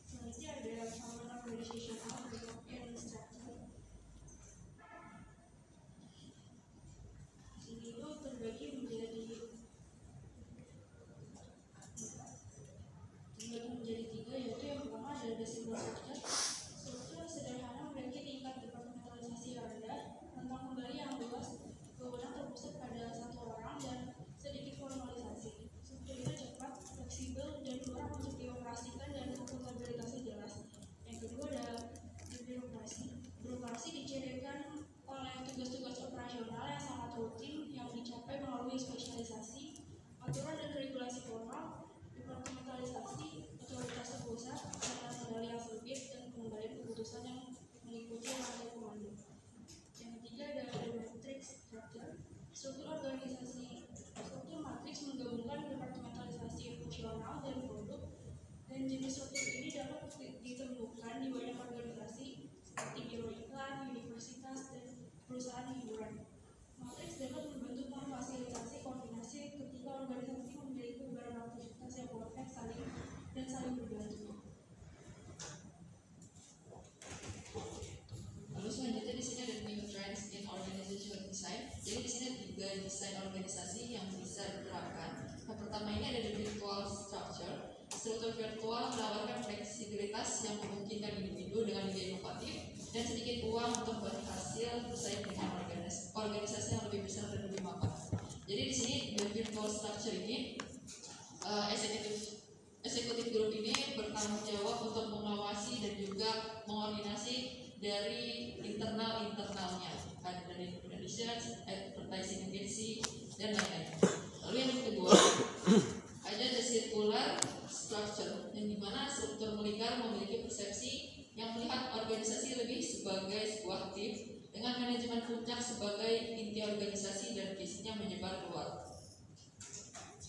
Selanjutnya ada common organizational and structure. Ini itu terbagi menjadi tiga, yaitu yang pertama adalah simple structure. Struktur sederhana memiliki tingkat departementalisasi yang rendah, rentang kembali yang luas, kewenangan terpusat pada satu orang, dan sedikit formalisasi. Struktur itu cepat, fleksibel, dan mudah untuk dioperasikan dan akuntabilitasnya jelas. Yang kedua adalah birokrasi. Birokrasi dicirikan oleh tugas-tugas operasional yang sangat rutin yang dicapai melalui spesialisasi, aturan dan regulasi formal, departementalisasi, otoritas terpusat, serta kendali yang sempit, dan pengendalian keputusan yang mengikuti rantai komando. Yang ketiga adalah matrix structure. Struktur matriks menggabungkan departementalisasi fungsional dan produk, dan jenis struktur ini dapat ditemukan di banyak organisasi seperti biro iklan, universitas, dan perusahaan hiburan. Matriks dapat membantu memfasilitasi koordinasi ketika organisasi memiliki beberapa aktivitas yang kompleks dan saling bergantung. Lalu selanjutnya di sini ada new trends in organizational design. Jadi di sini 3 desain organisasi yang bisa diterapkan. Yang pertama ini ada the virtual structure. Struktur virtual menawarkan fleksibilitas yang memungkinkan individu dengan ide inovatif dan sedikit uang untuk berhasil bersaing dengan organisasi yang lebih besar dan lebih mapan. Jadi di sini the virtual structure ini eksekutif grup ini bertanggung jawab untuk mengawasi dan juga mengoordinasi dari internalnya, ada dari research, advertising agency, dan lain-lain. Lalu yang kedua ada the circular structure, yang dimana struktur melingkar memiliki persepsi yang melihat organisasi lebih sebagai sebuah tim dengan manajemen puncak sebagai inti organisasi dan visinya menyebar keluar.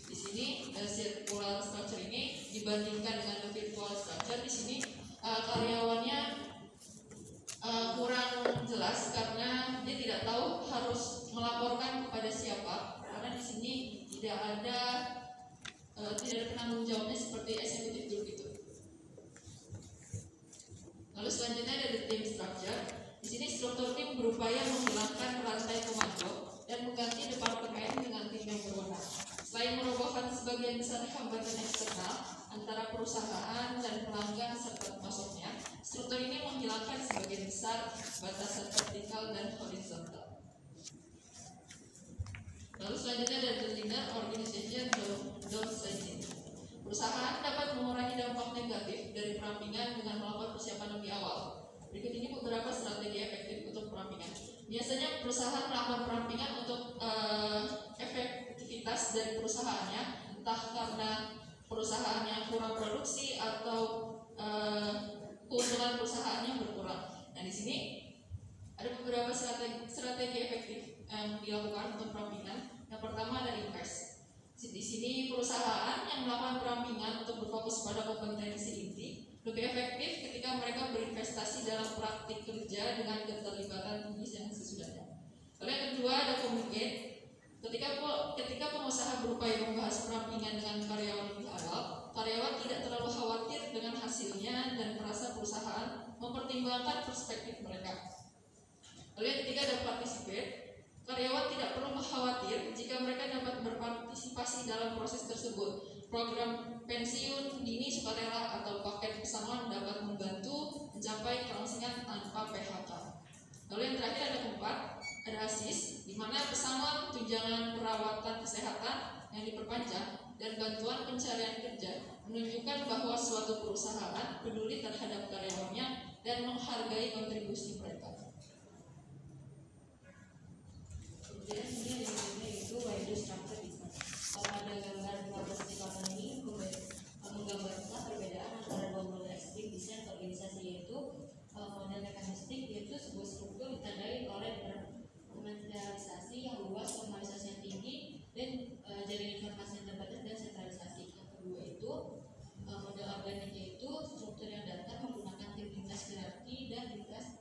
Di sini circular structure ini dibandingkan dengan virtual structure, di sini karyawannya kurang jelas karena dia tidak tahu harus melaporkan kepada siapa, karena di sini tidak ada penanggung jawabnya seperti eksekutif group itu. Lalu selanjutnya ada the team structure. Di sini struktur tim berupaya menghilangkan rantai komando dan mengganti departemen dengan tim yang berwenang. Selain merobohkan sebagian besar hambatan eksternal antara perusahaan dan pelanggan serta pemasoknya, struktur ini menghilangkan sebagian besar batasan vertikal dan horizontal. Lalu selanjutnya ada the leaner organization downsizing. Perusahaan dapat mengurangi dampak negatif dari perampingan dengan melakukan persiapan lebih awal. Berikut ini beberapa strategi efektif untuk perampingan. Biasanya perusahaan melakukan perampingan untuk efektivitas dari perusahaannya, entah karena perusahaannya kurang produksi atau keuntungan perusahaannya berkurang. Nah di sini ada beberapa strategi efektif yang dilakukan untuk perampingan. Yang pertama ada invest. Di sini perusahaan yang melakukan perampingan untuk berfokus pada kompetensi inti lebih efektif ketika mereka berinvestasi dalam praktik kerja dengan keterlibatan tinggi yang sesudahnya. Lalu yang kedua ada communicate. Ketika pengusaha berupaya membahas perampingan dengan karyawan lebih awal, karyawan tidak terlalu khawatir dengan hasilnya dan merasa perusahaan mempertimbangkan perspektif mereka. Lalu yang ketiga ada participate. Karyawan tidak perlu khawatir jika mereka dapat berpartisipasi dalam proses tersebut. Program pensiun dini sukarela atau paket pesangon dapat membantu mencapai kelangsungan tanpa PHK. Lalu yang terakhir ada keempat, ada ASIS, di mana pesangon tunjangan perawatan kesehatan yang diperpanjang dan bantuan pencarian kerja menunjukkan bahwa suatu perusahaan peduli terhadap karyawannya dan menghargai kontribusi mereka. Kemudian ini ada itu wider structure design. Pada gambar 15 di kanan ini menggambarkan perbedaan antara dua model ekstrim desain organisasi, yaitu model mekanistik, yaitu sebuah struktur ditandai oleh departementalisasi yang luas, formalisasi yang tinggi, dan jaringan informasi yang terbatas dan sentralisasi. Yang kedua itu model organik, yaitu struktur yang datar menggunakan tim lintas hierarki dan lintas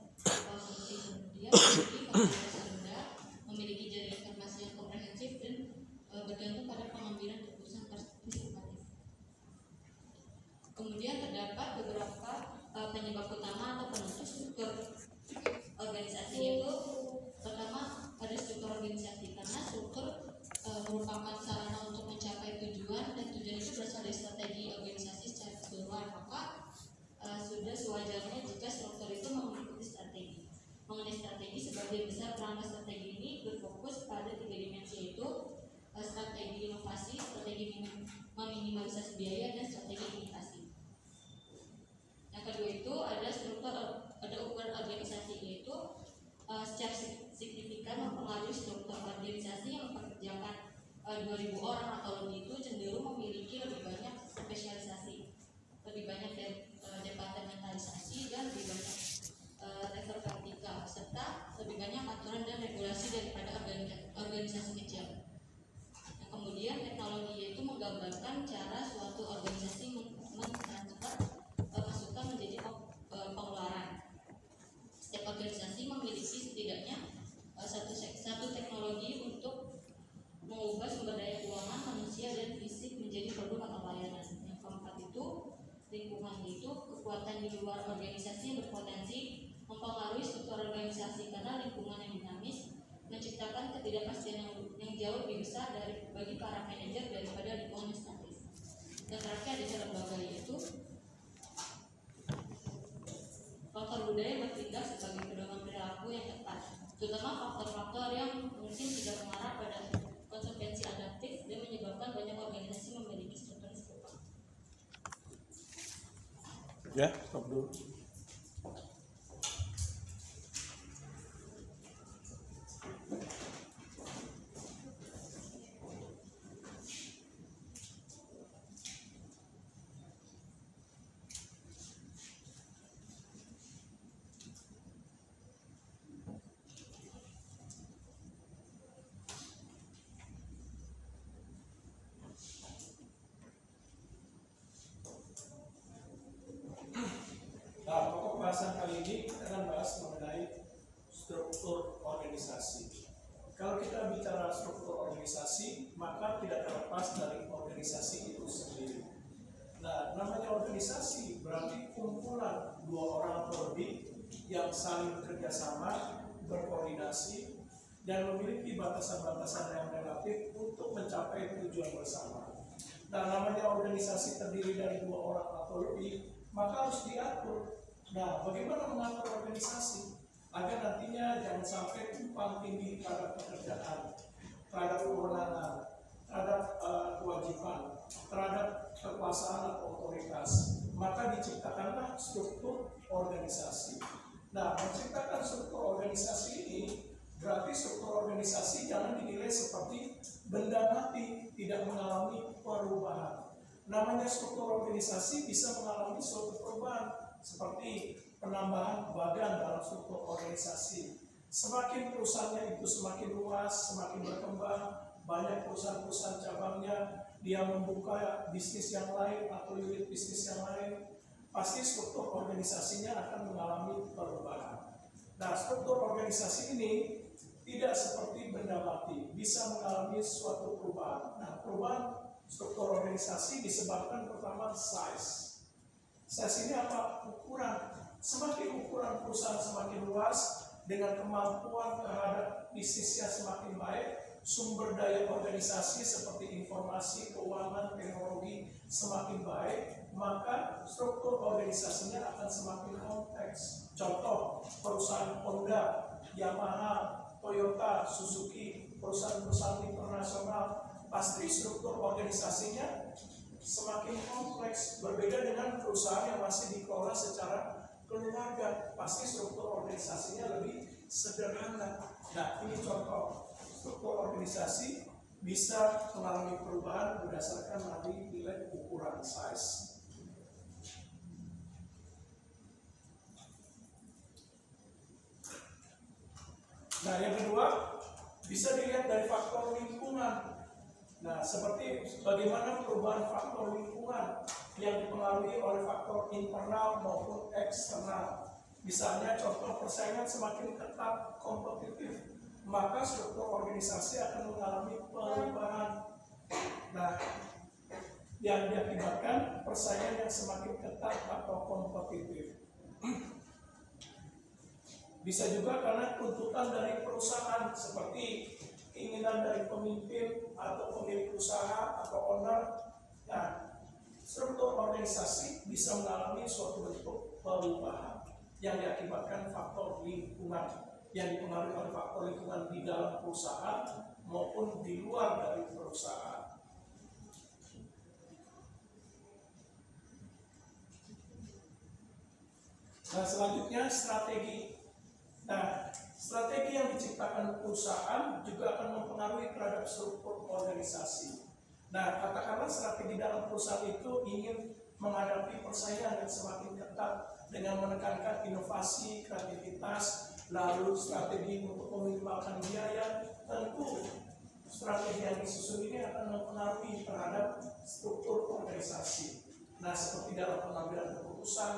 2.000 orang atau lebih itu cenderung memiliki lebih banyak spesialisasi, lebih banyak departementalisasi, dan lebih banyak level vertikal, serta lebih banyak aturan dan regulasi daripada organisasi kecil. Nah, kemudian teknologi itu menggambarkan cara suatu organisasi mentransfer masukan menjadi pengeluaran. Setiap organisasi memiliki setidaknya satu teknologi untuk mengubah sumber daya keuangan manusia dan fisik menjadi produk atau layanan. Yang keempat itu lingkungan, itu kekuatan di luar organisasi yang berpotensi mempengaruhi struktur organisasi, karena lingkungan yang dinamis menciptakan ketidakpastian yang jauh lebih besar bagi para manajer daripada lingkungan yang statis. Dan terakhir ada lembaga, yaitu faktor budaya bertindak sebagai pedoman perilaku yang tepat, terutama faktor-faktor yang mungkin tidak mengarah pada konsekuensi adaptif dan menyebabkan banyak organisasi memiliki struktur serupa. Ya, stop dulu. Nah, pokok bahasan kali ini kita akan bahas mengenai struktur organisasi. Kalau kita bicara struktur organisasi, maka tidak terlepas dari organisasi itu sendiri. Nah, namanya organisasi berarti kumpulan dua orang atau lebih yang saling bekerja sama, berkoordinasi, dan memiliki batasan-batasan yang relatif untuk mencapai tujuan bersama. Nah, namanya organisasi terdiri dari dua orang atau lebih, maka harus diatur. Nah, bagaimana mengatur organisasi agar nantinya jangan sampai tumpang tindih terhadap pekerjaan, terhadap kewenangan, terhadap kewajiban, terhadap kekuasaan atau otoritas. Maka diciptakanlah struktur organisasi. Nah, menciptakan struktur organisasi ini berarti struktur organisasi jangan dinilai seperti benda mati, tidak mengalami perubahan. Namanya struktur organisasi bisa mengalami suatu perubahan, seperti penambahan bagian dalam struktur organisasi. Semakin perusahaannya itu semakin luas, semakin berkembang, banyak perusahaan-perusahaan cabangnya, dia membuka bisnis yang lain atau unit bisnis yang lain, pasti struktur organisasinya akan mengalami perubahan. Nah, struktur organisasi ini tidak seperti benda mati, bisa mengalami suatu perubahan. Nah, perubahan struktur organisasi disebabkan pertama size. Size ini apa? Ukuran. Semakin ukuran perusahaan semakin luas, dengan kemampuan terhadap bisnisnya semakin baik, sumber daya organisasi seperti informasi, keuangan, teknologi semakin baik, maka struktur organisasinya akan semakin kompleks. Contoh, perusahaan Honda, Yamaha, Toyota, Suzuki, perusahaan-perusahaan internasional, pasti struktur organisasinya semakin kompleks, berbeda dengan perusahaan yang masih dikelola secara keluarga, pasti struktur organisasinya lebih sederhana. Nah, ini contoh struktur organisasi bisa mengalami perubahan berdasarkan dari nilai ukuran size. Nah, yang kedua bisa dilihat dari faktor lingkungan. Nah, seperti bagaimana perubahan faktor lingkungan yang dipengaruhi oleh faktor internal maupun eksternal. Misalnya contoh persaingan semakin ketat, kompetitif, maka struktur organisasi akan mengalami perubahan. Nah, yang diakibatkan persaingan yang semakin ketat atau kompetitif. Bisa juga karena tuntutan dari perusahaan, seperti keinginan dari pemimpin atau pemilik usaha atau owner. Nah, struktur organisasi bisa mengalami suatu bentuk perubahan yang diakibatkan faktor lingkungan, yang dipengaruhi oleh faktor lingkungan di dalam perusahaan maupun di luar dari perusahaan. Nah, selanjutnya strategi. Nah, strategi yang diciptakan perusahaan juga akan mempengaruhi mempengaruhi terhadap struktur organisasi. Nah, katakanlah strategi dalam perusahaan itu ingin menghadapi persaingan yang semakin ketat dengan menekankan inovasi, kreativitas, lalu strategi untuk meminimalkan biaya. Tentu strategi yang disusun ini akan mempengaruhi terhadap struktur organisasi. Nah, seperti dalam pengambilan keputusan,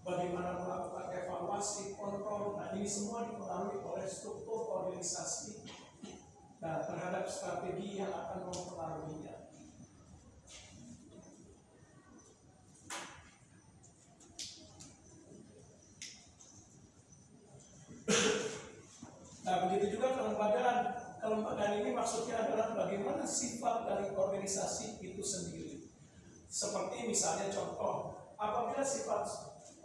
bagaimana melakukan evaluasi, kontrol, nah ini semua dipengaruhi oleh struktur organisasi. Nah, terhadap strategi yang akan mempengaruhinya. Nah, begitu juga kelembagaan. Kelembagaan ini maksudnya adalah bagaimana sifat dari organisasi itu sendiri. Seperti misalnya contoh, apabila sifat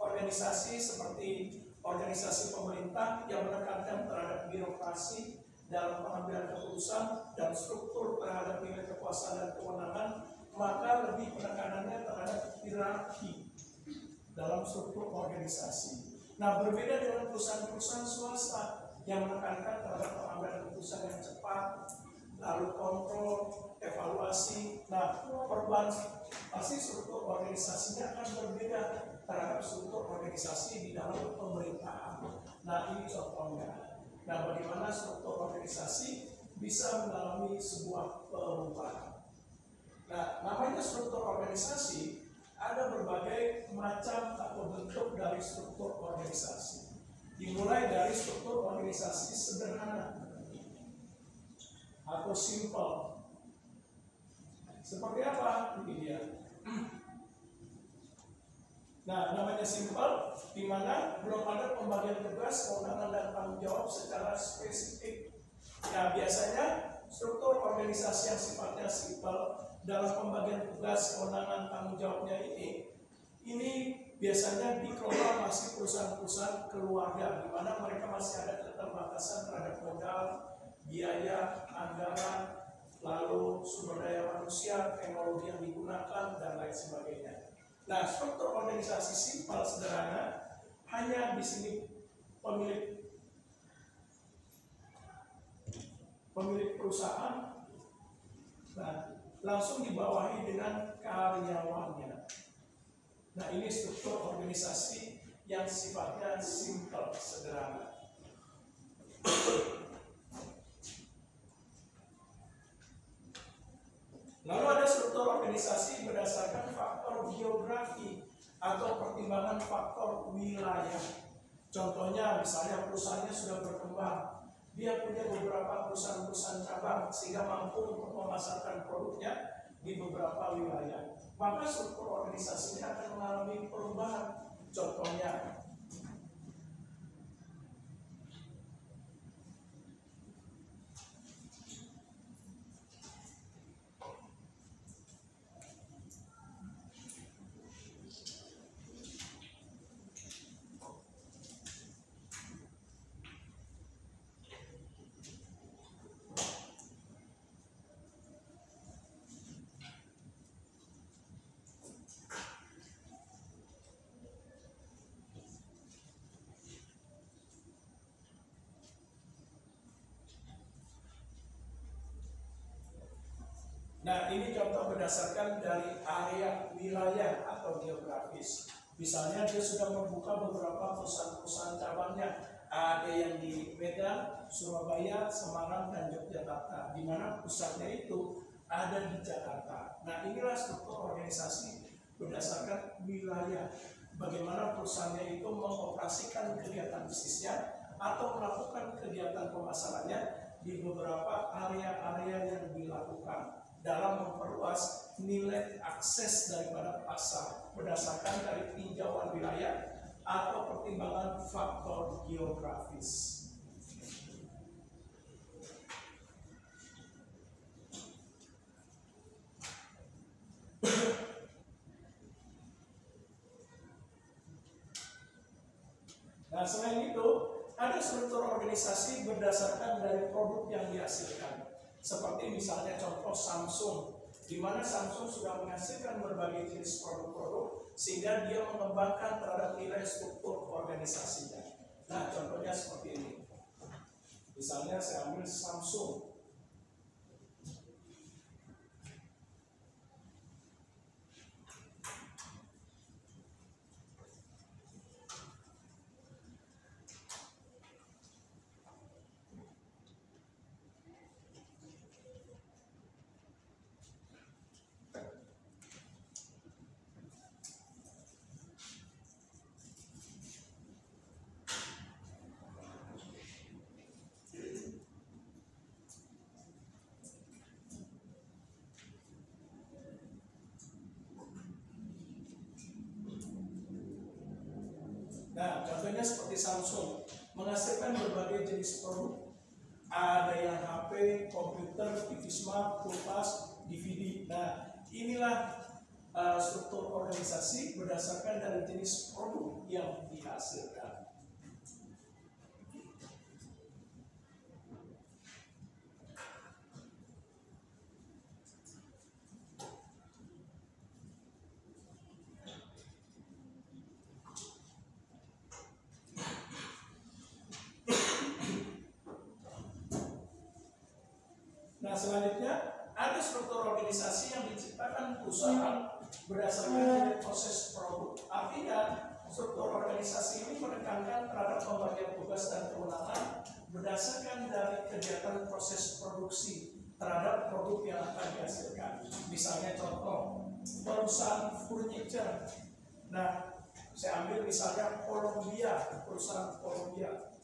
organisasi seperti organisasi pemerintah yang menekankan terhadap birokrasi dalam pengambilan keputusan dan struktur terhadap nilai kekuasaan dan kewenangan, maka lebih penekanannya terhadap hierarki dalam struktur organisasi. Nah, berbeda dengan perusahaan-perusahaan swasta yang menekankan terhadap pengambilan keputusan yang cepat, lalu kontrol, evaluasi. Nah, perubahan pasti struktur organisasinya akan berbeda terhadap struktur organisasi di dalam pemerintahan. Nah, ini contohnya. Nah, bagaimana struktur organisasi bisa mengalami sebuah perubahan. Nah, namanya struktur organisasi, ada berbagai macam atau bentuk dari struktur organisasi. Dimulai dari struktur organisasi sederhana atau simple. Seperti apa? Ini dia. Nah, namanya simple, di mana belum ada pembagian tugas, kewenangan dan tanggung jawab secara spesifik. Nah, biasanya struktur organisasi yang sifatnya simple dalam pembagian tugas, kewenangan, tanggung jawabnya ini biasanya dikelola masih perusahaan-perusahaan keluarga, di mana mereka masih ada keterbatasan terhadap modal, biaya, anggaran, lalu sumber daya manusia, teknologi yang digunakan, dan lain sebagainya. Nah, struktur organisasi simpel sederhana, hanya di sini pemilik perusahaan, nah, langsung dibawahi dengan karyawannya. Nah, ini struktur organisasi yang sifatnya simpel, sederhana. Lalu ada struktur organisasi berdasarkan faktor geografi atau pertimbangan faktor wilayah. Contohnya misalnya perusahaannya sudah berkembang, dia punya beberapa perusahaan-perusahaan cabang sehingga mampu untuk memasarkan produknya di beberapa wilayah. Maka struktur organisasinya akan mengalami perubahan. Contohnya, nah, ini contoh berdasarkan dari area wilayah atau geografis. Misalnya dia sudah membuka beberapa perusahaan-perusahaan cabangnya. Ada yang di Medan, Surabaya, Semarang, dan Yogyakarta, di mana pusatnya itu ada di Jakarta. Nah, inilah struktur organisasi berdasarkan wilayah. Bagaimana perusahaannya itu mengoperasikan kegiatan bisnisnya atau melakukan kegiatan pemasarannya di beberapa area-area yang dilakukan dalam memperluas nilai akses daripada pasar berdasarkan dari tinjauan wilayah atau pertimbangan faktor geografis. Nah, selain itu ada struktur organisasi berdasarkan dari produk yang dihasilkan. Seperti misalnya contoh Samsung, di mana Samsung sudah menghasilkan berbagai jenis produk-produk sehingga dia mengembangkan terhadap nilai struktur organisasinya. Nah, contohnya seperti ini. Misalnya saya ambil Samsung. Nah, contohnya seperti Samsung menghasilkan berbagai jenis produk. Ada yang HP, komputer, TV smart, kulkas, DVD. Nah, inilah struktur organisasi berdasarkan dari jenis produk yang dihasilkan. Nah, selanjutnya ada struktur organisasi yang diciptakan perusahaan berdasarkan dari proses produk. Artinya, struktur organisasi ini menekankan terhadap pembagian tugas dan kewenangan berdasarkan dari kegiatan proses produksi terhadap produk yang akan dihasilkan. Misalnya contoh, perusahaan furniture. Nah, saya ambil misalnya perusahaan Columbia.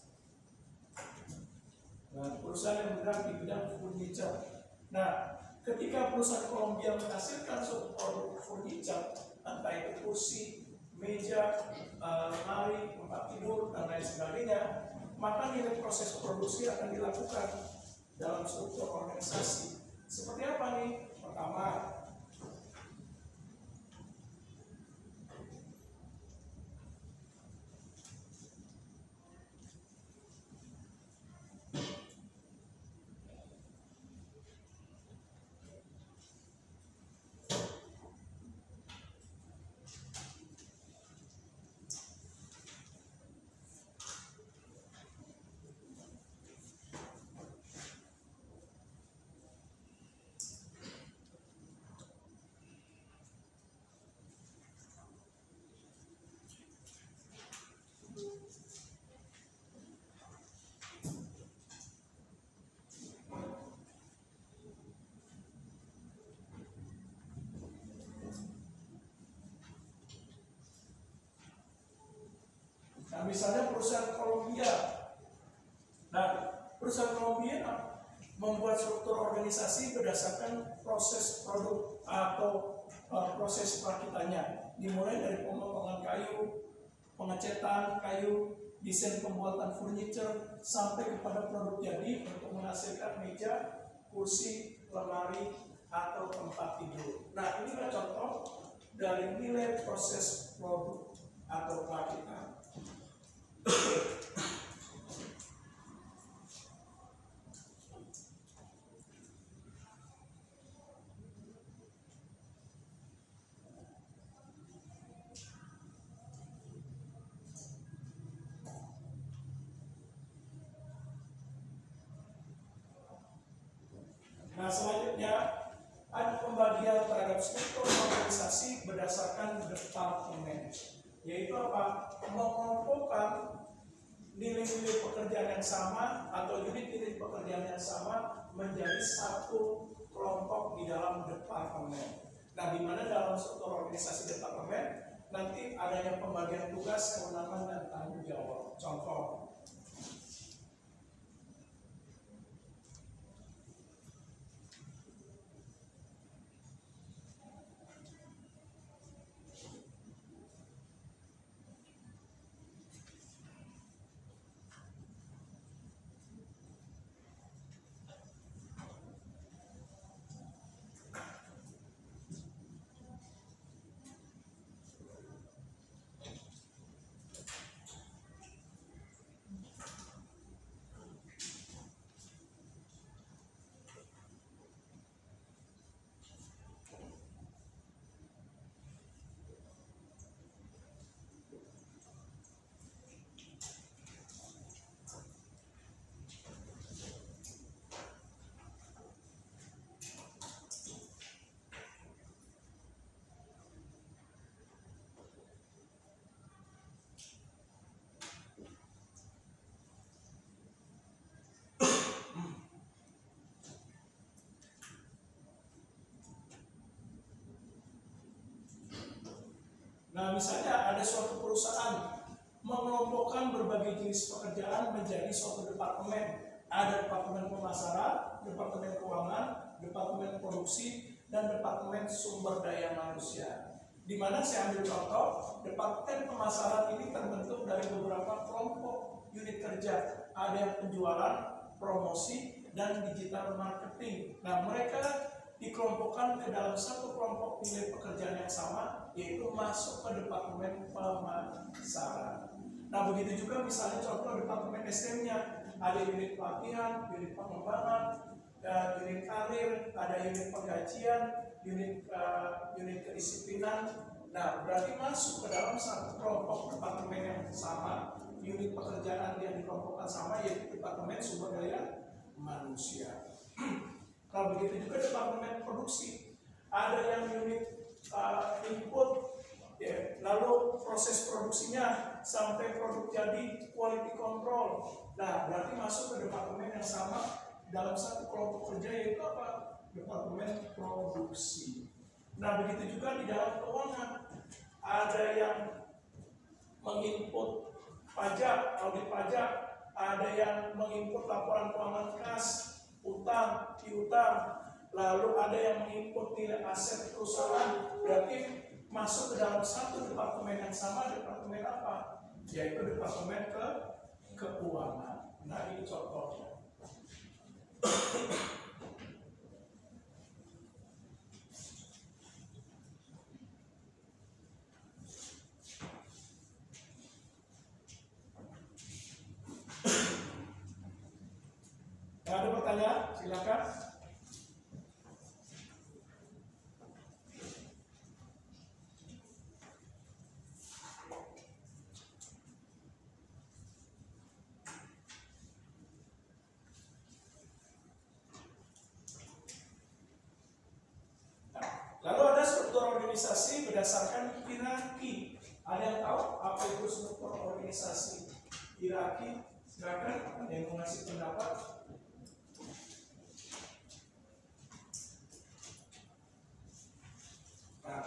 Nah, perusahaan yang bergerak di bidang furniture. Nah, ketika perusahaan Columbia menghasilkan suatu produk furniture, entah itu kursi, meja, lemari, tempat tidur, dan lain sebagainya, maka nilai proses produksi akan dilakukan dalam struktur organisasi. Seperti apa nih? Pertama, nah, misalnya perusahaan Columbia. Nah, perusahaan Columbia membuat struktur organisasi berdasarkan proses produk atau proses perakitannya, dimulai dari pemotongan kayu, pengecetan kayu, desain pembuatan furniture, sampai kepada produk jadi untuk menghasilkan meja, kursi, lemari, atau tempat tidur. Nah, inilah contoh dari nilai proses produk atau perakitan. Nah, selanjutnya ada pembagian terhadap struktur organisasi berdasarkan departemen, yaitu apa? Mengelompokkan nilai-nilai pekerjaan yang sama atau unit-unit pekerjaan yang sama menjadi satu kelompok di dalam departemen. Nah, di mana dalam struktur organisasi departemen nanti adanya pembagian tugas, kewenangan, dan tanggung jawab. Contoh, nah, misalnya ada suatu perusahaan mengelompokkan berbagai jenis pekerjaan menjadi suatu departemen. Ada departemen pemasaran, departemen keuangan, departemen produksi, dan departemen sumber daya manusia. Di mana saya ambil contoh, departemen pemasaran ini terbentuk dari beberapa kelompok unit kerja. Ada yang penjualan, promosi, dan digital marketing. Nah, mereka dikelompokkan ke dalam satu kelompok nilai pekerjaan yang sama, yaitu masuk ke departemen pemasaran. Nah, begitu juga misalnya contoh departemen STM-nya, ada unit pelatihan, unit pengembangan, unit karir, ada unit penggajian, unit kedisiplinan. Nah, berarti masuk ke dalam satu kelompok departemen yang sama, unit pekerjaan yang dikelompokkan sama, yaitu departemen sumber daya manusia. Kalau begitu juga departemen produksi, ada yang unit input, ya, lalu proses produksinya sampai produk jadi, quality control. Nah, berarti masuk ke departemen yang sama dalam satu kelompok kerja, yaitu apa? Departemen produksi. Nah, begitu juga di dalam keuangan, ada yang menginput pajak, audit pajak, ada yang menginput laporan keuangan kas, utang, piutang, lalu ada yang menginput nilai aset perusahaan. Berarti masuk ke dalam satu departemen yang sama. Departemen apa? Yaitu departemen keuangan. Nah, ini contohnya. Ada pertanyaan? Silakan. Lalu ada struktur organisasi berdasarkan hierarki. Ada yang tahu apa itu struktur organisasi hierarki? Silakan, ada yang mau ngasih pendapat? Nah,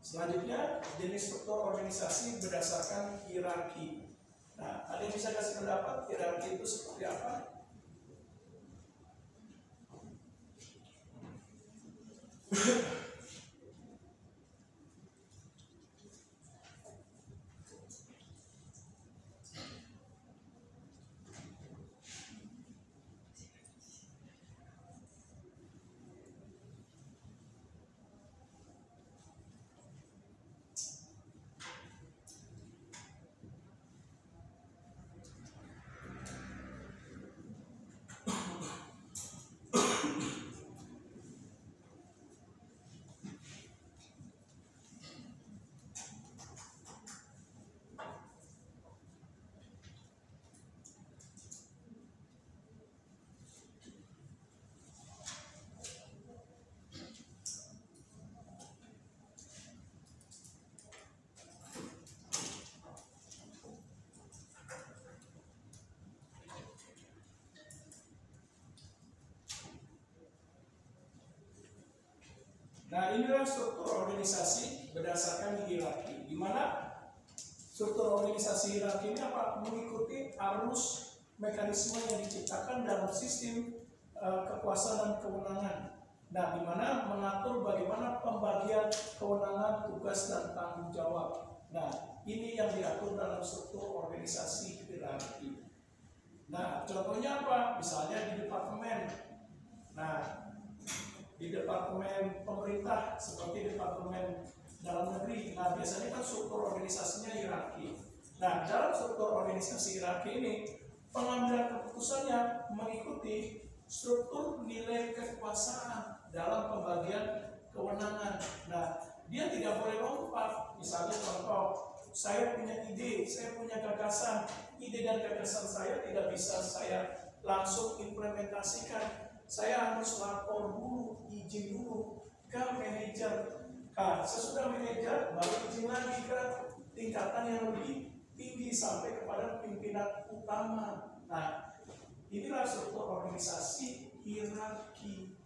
selanjutnya jenis struktur organisasi berdasarkan hierarki. Nah, ada yang bisa kasih pendapat hierarki itu seperti apa? Nah, inilah struktur organisasi berdasarkan hierarki, di mana struktur organisasi hierarki ini apa? Mengikuti arus mekanisme yang diciptakan dalam sistem kekuasaan dan kewenangan. Nah, di mana mengatur bagaimana pembagian kewenangan, tugas, dan tanggung jawab. Nah, ini yang diatur dalam struktur organisasi hierarki. Nah, contohnya apa? Misalnya di departemen. Nah, di departemen pemerintah seperti departemen dalam negeri. Nah, biasanya kan struktur organisasinya hierarki. Nah, dalam struktur organisasi hierarki ini, pengambilan keputusannya mengikuti struktur nilai kekuasaan dalam pembagian kewenangan. Nah, dia tidak boleh lompat. Misalnya contoh, saya punya ide, saya punya gagasan. Ide dan gagasan saya tidak bisa saya langsung implementasikan. Saya harus lapor dulu, izin dulu ke manajer. Nah, sesudah manajer baru izin lagi ke tingkatan yang lebih tinggi sampai kepada pimpinan utama. Nah, inilah struktur organisasi hierarki.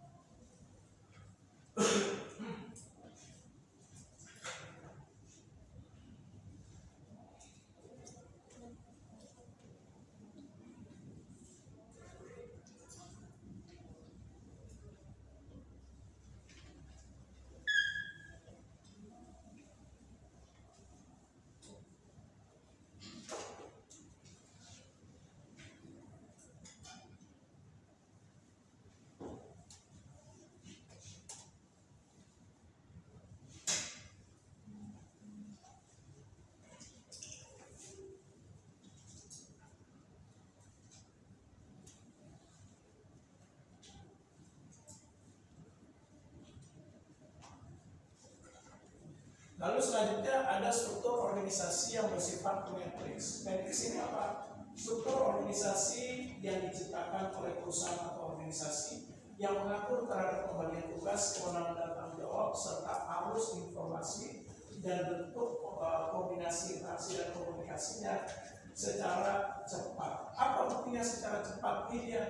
Lalu selanjutnya ada struktur organisasi yang bersifat matriks. Matriks ini apa? Struktur organisasi yang diciptakan oleh perusahaan atau organisasi yang mengatur terhadap pembagian tugas, kewenangan dan tanggung jawab serta arus informasi dan bentuk kombinasi interaksi dan komunikasinya secara cepat. Apa buktinya secara cepat? Ini dia.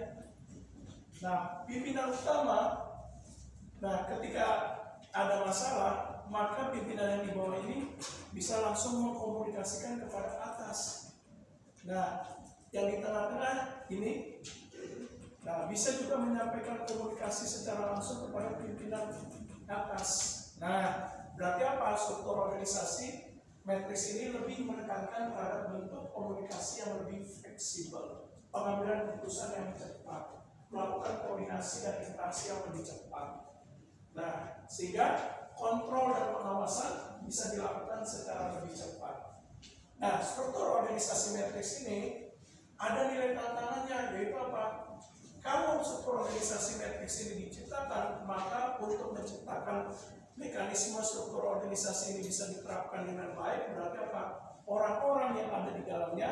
Nah, pimpinan utama, ketika ada masalah, maka pimpinan yang di bawah ini bisa langsung mengkomunikasikan kepada atas. Nah, yang di tengah-tengah ini, bisa juga menyampaikan komunikasi secara langsung kepada pimpinan atas. Nah, berarti apa? Struktur organisasi matriks ini lebih menekankan terhadap bentuk komunikasi yang lebih fleksibel, pengambilan keputusan yang cepat, melakukan koordinasi dan interaksi yang lebih cepat. Nah, sehingga kontrol dan pengawasan bisa dilakukan secara lebih cepat. Nah, struktur organisasi matriks ini ada nilai tantangannya, yaitu apa? Kalau struktur organisasi matriks ini diciptakan, maka untuk menciptakan mekanisme struktur organisasi ini bisa diterapkan dengan baik, berarti apa? Orang-orang yang ada di dalamnya,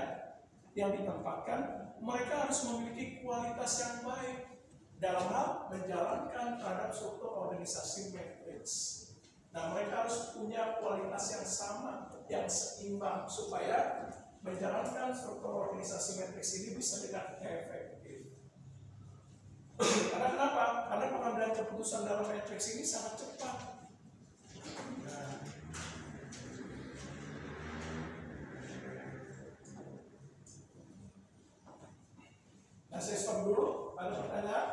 yang ditempatkan, mereka harus memiliki kualitas yang baik dalam hal menjalankan terhadap struktur organisasi matriks. Nah, mereka harus punya kualitas yang sama, yang seimbang, supaya menjalankan struktur organisasi matriks ini bisa dengan efektif. Karena kenapa? Karena pengambilan keputusan dalam matriks ini sangat cepat. Nah, saya stop dulu. Ada pertanyaan?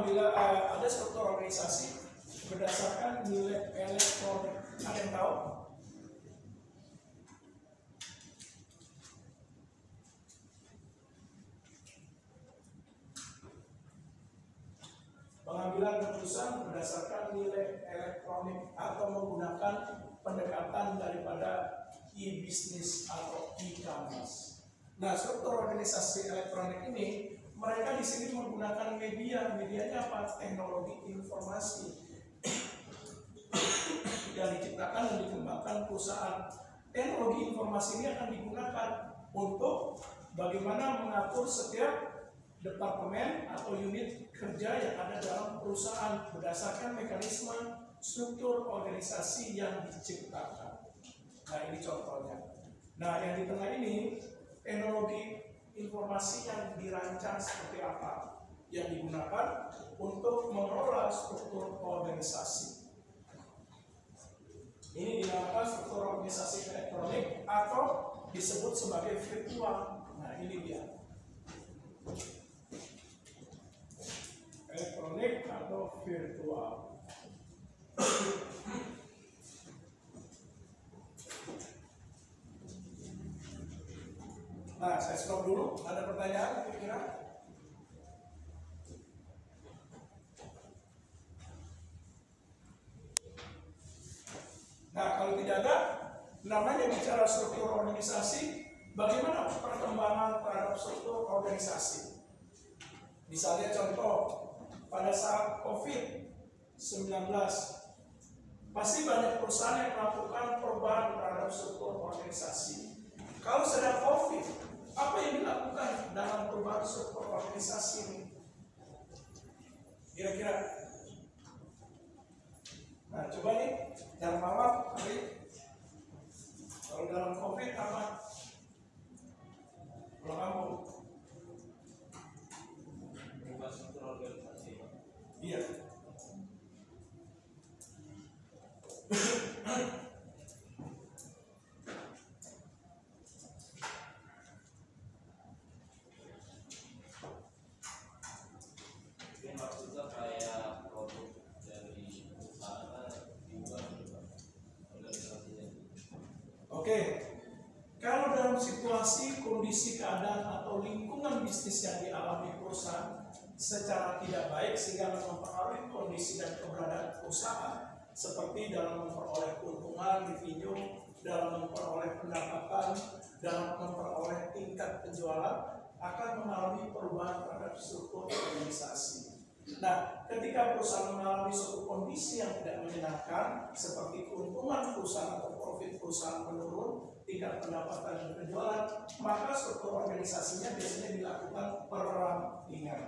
Ada struktur organisasi berdasarkan nilai elektronik. Ada yang tahu? Pengambilan keputusan berdasarkan nilai elektronik atau menggunakan pendekatan daripada e-business atau e-commerce. Nah, struktur organisasi elektronik ini mereka di sini menggunakan medianya apa? Teknologi informasi yang diciptakan dan dikembangkan perusahaan. Teknologi informasi ini akan digunakan untuk bagaimana mengatur setiap departemen atau unit kerja yang ada dalam perusahaan berdasarkan mekanisme struktur organisasi yang diciptakan. Nah, ini contohnya. Nah, yang di tengah ini teknologi informasi yang dirancang seperti apa yang digunakan untuk mengelola struktur organisasi. Ini dinamakan struktur organisasi elektronik atau disebut sebagai virtual. Nah, ini dia. Elektronik atau virtual. Nah, saya stop dulu. Ada pertanyaan kira-kira? Nah, kalau tidak ada, namanya bicara struktur organisasi, bagaimana perkembangan terhadap struktur organisasi? Misalnya contoh, pada saat COVID-19, pasti banyak perusahaan yang melakukan perubahan terhadap struktur organisasi. Kalau sedang COVID, apa yang dilakukan dalam perubahan struktur organisasi ini? Kira-kira? Nah, coba nih, dalam awal, kalau dalam COVID apa? Kalau kamu? Berubah struktur organisasi. Iya. Maksudnya kayak produk dari perusahaan diubah organisasinya. Oke, kalau dalam situasi, kondisi, keadaan atau lingkungan bisnis yang dialami perusahaan secara tidak baik sehingga mempengaruhi kondisi dan keberadaan perusahaan, seperti dalam memperoleh keuntungan revenue, dalam memperoleh pendapatan, dalam memperoleh tingkat penjualan, akan mengalami perubahan terhadap struktur organisasi. Nah, ketika perusahaan mengalami suatu kondisi yang tidak menyenangkan, seperti keuntungan perusahaan atau profit perusahaan menurun, tingkat pendapatan dan penjualan, maka struktur organisasinya biasanya dilakukan perampingan.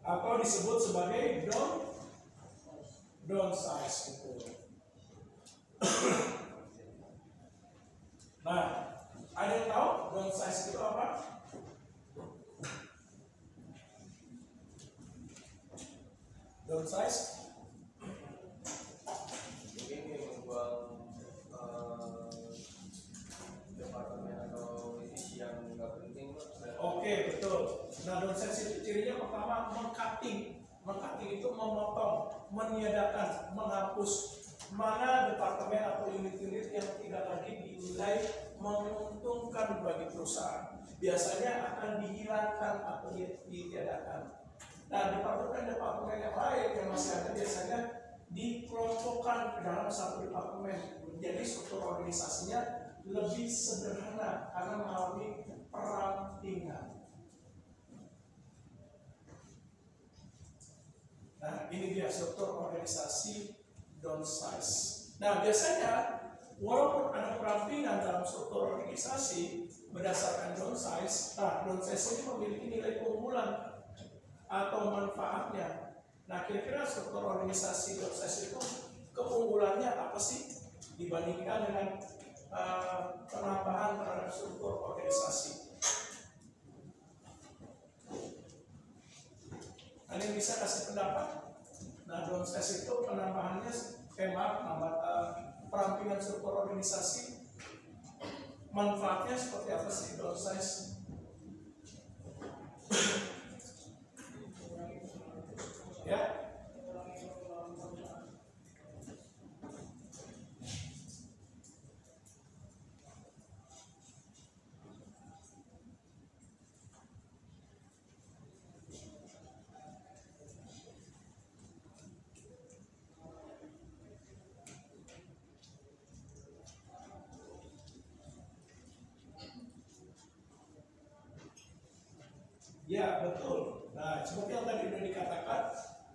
Atau disebut sebagai downsize gitu. Nah, ada yang tahu downsize itu apa? Downsize mungkin yang membuat departemen atau divisi yang nggak penting, Pak. Oke, betul. Nah, downsize itu cirinya pertama meng-cutting. Meng-cutting itu memotong, meniadakan, menghapus mana departemen atau unit-unit yang tidak lagi dinilai menguntungkan bagi perusahaan. Biasanya akan dihilangkan atau ditiadakan. Nah, departemen-departemen yang lain yang masih ada biasanya dikelompokkan ke dalam satu departemen. Jadi struktur organisasinya lebih sederhana karena mengalami perampingan. Nah, ini dia struktur organisasi downsize. Nah, biasanya walaupun ada perampingan dalam struktur organisasi berdasarkan downsize, downsize ini memiliki nilai keunggulan atau manfaatnya. Nah, kira-kira struktur organisasi downsize itu keunggulannya apa sih dibandingkan dengan penambahan terhadap struktur organisasi? Ada yang bisa kasih pendapat? Nah, downsize itu penambahannya perampingan struktur organisasi, manfaatnya seperti apa sih downsize? Ya, ya betul. Nah, seperti yang tadi sudah dikatakan,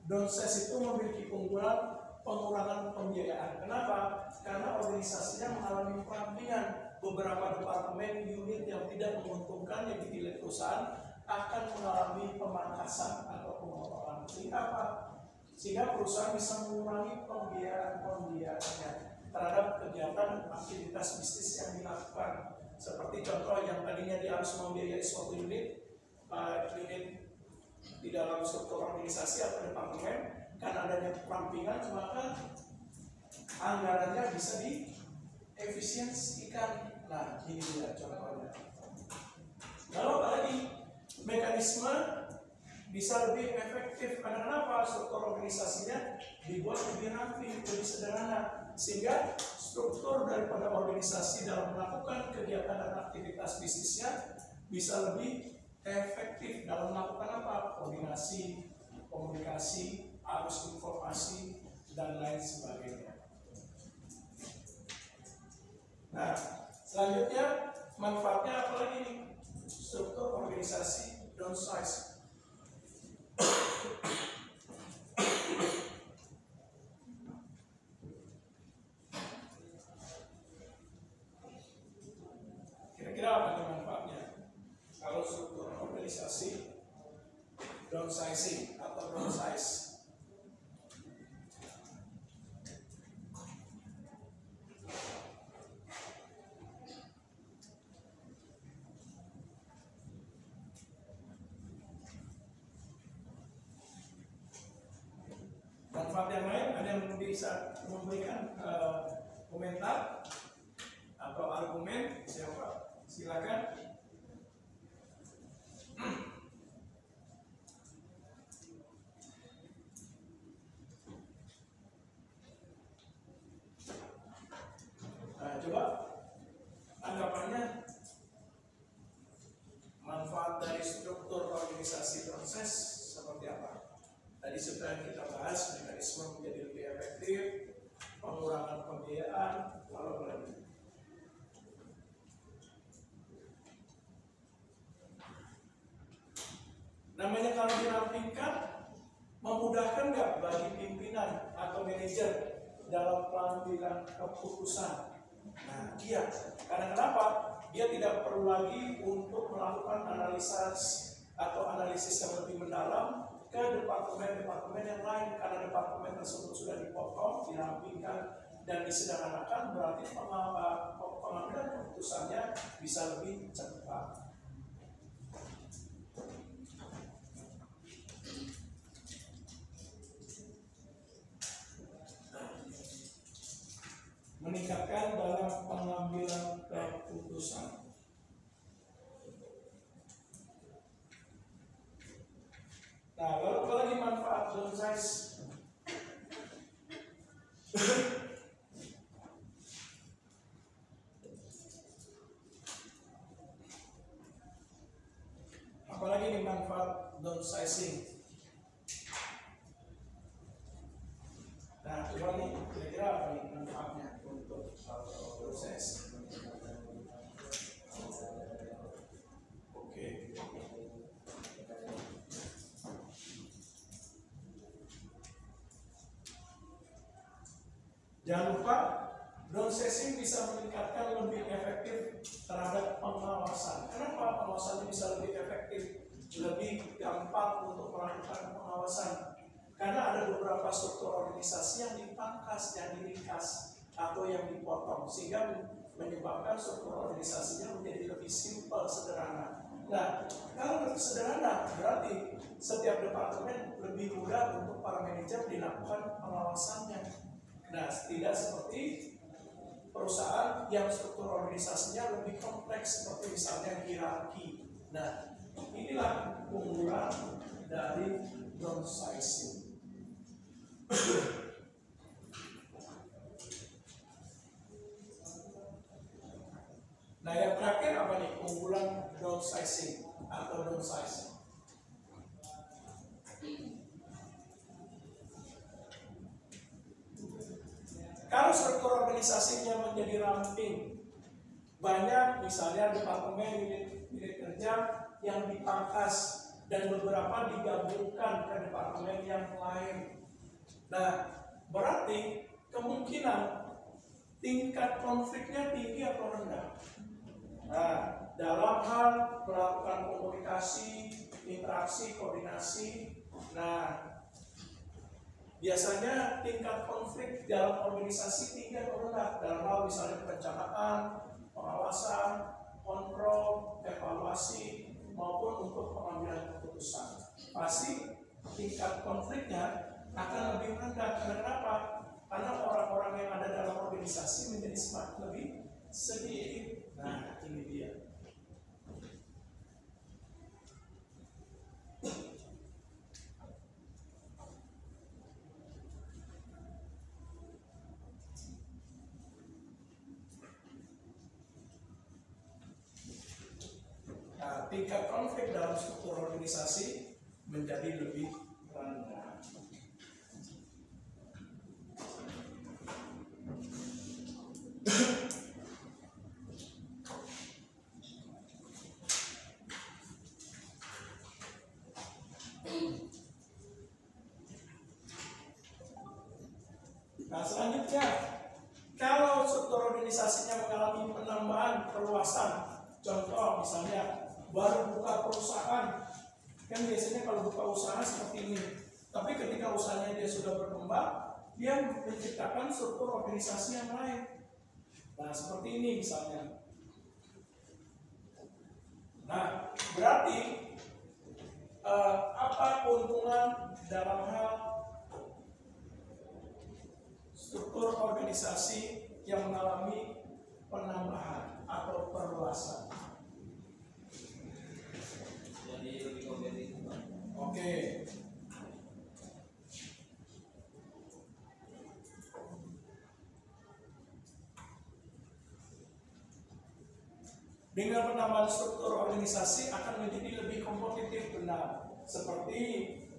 downsize itu memiliki keunggulan pengurangan pembiayaan. Kenapa? Karena organisasinya mengalami perampingan. Beberapa departemen unit yang tidak menguntungkan yang dipilih perusahaan akan mengalami pemangkasan atau pemotongan. Sehingga apa? Sehingga perusahaan bisa mengurangi pembiayaannya terhadap kegiatan dan aktivitas bisnis yang dilakukan. Seperti contoh yang tadinya dia harus membiayai suatu unit di dalam struktur organisasi atau departemen, karena adanya perampingan maka anggarannya bisa diefisiensikan. Nah, ini dia contohnya. Lalu apalagi mekanisme bisa lebih efektif karena kenapa? Struktur organisasinya dibuat lebih rapi, lebih sederhana, sehingga struktur daripada organisasi dalam melakukan kegiatan dan aktivitas bisnisnya bisa lebih efektif dalam melakukan apa? Koordinasi, komunikasi, arus informasi, dan lain sebagainya. Nah, selanjutnya manfaatnya apa lagi nih? Struktur organisasi downsize. Kira-kira apa nih manfaatnya? Kalau struktur organisasi downsizing atau downsize, manfaat yang lain ada yang bisa memberikan komentar atau argumen? Siapa? Silakan. Nah, coba anggapannya manfaat dari struktur organisasi proses seperti apa? Tadi sudah kita bahas mekanisme menjadi lebih efektif, pengurangan pembiayaan, lalu apa lagi? Namanya kalau dirampingkan, memudahkan nggak bagi pimpinan atau manajer dalam pengambilan keputusan? Nah, iya. Karena kenapa? Dia tidak perlu lagi untuk melakukan analisis yang lebih mendalam ke departemen-departemen yang lain, karena departemen tersebut sudah dipotong, dirampingkan, dan disederhanakan, berarti pengambilan keputusannya bisa lebih cepat. Meningkatkan dalam pengambilan keputusan. Nah, lalu apa lagi manfaat downsize? Apalagi nih manfaat downsizing? Nah, coba nih kira-kira apa nih manfaatnya untuk proses? Oke. Jangan lupa, downsizing bisa meningkatkan lebih efektif terhadap pengawasan. Kenapa pengawasannya bisa lebih efektif? Lebih gampang untuk melakukan pengawasan. Karena ada beberapa struktur organisasi yang dipangkas, yang diringkas, atau yang dipotong, sehingga menyebabkan struktur organisasinya menjadi lebih simpel, sederhana. Nah, kalau lebih sederhana, berarti setiap departemen lebih mudah untuk para manajer dilakukan pengawasannya. Nah, tidak seperti perusahaan yang struktur organisasinya lebih kompleks, seperti misalnya hierarki. Nah, inilah keunggulan dari downsizing. Nah, yang terakhir apa nih keunggulan downsizing atau downsizing? Kalau struktur organisasinya menjadi ramping, banyak misalnya departemen unit kerja yang dipangkas dan beberapa digabungkan ke departemen yang lain. Nah, berarti kemungkinan tingkat konfliknya tinggi atau rendah. Nah, dalam hal melakukan komunikasi, interaksi, koordinasi, nah biasanya tingkat konflik dalam organisasi tinggi atau rendah dalam hal misalnya perencanaan, pengawasan, kontrol, evaluasi, maupun untuk pengambilan keputusan. Pasti tingkat konfliknya akan lebih rendah. Karena kenapa? Karena orang-orang yang ada dalam organisasi menjadi semakin lebih sedikit. Nah, ini dia. Nah, tingkat konflik dalam struktur organisasi menjadi lebih rendah. Nah, selanjutnya, kalau struktur organisasinya mengalami penambahan perluasan, contoh misalnya baru buka perusahaan, kan biasanya kalau buka usaha seperti ini, tapi ketika usahanya dia sudah berkembang, dia menciptakan struktur organisasi yang lain. Nah, seperti ini misalnya. Nah, berarti apa keuntungan dalam hal struktur organisasi yang mengalami penambahan atau perluasan? Jadi lebih kompetitif. Oke. Dengan penambahan struktur organisasi akan menjadi lebih kompetitif, benar. Seperti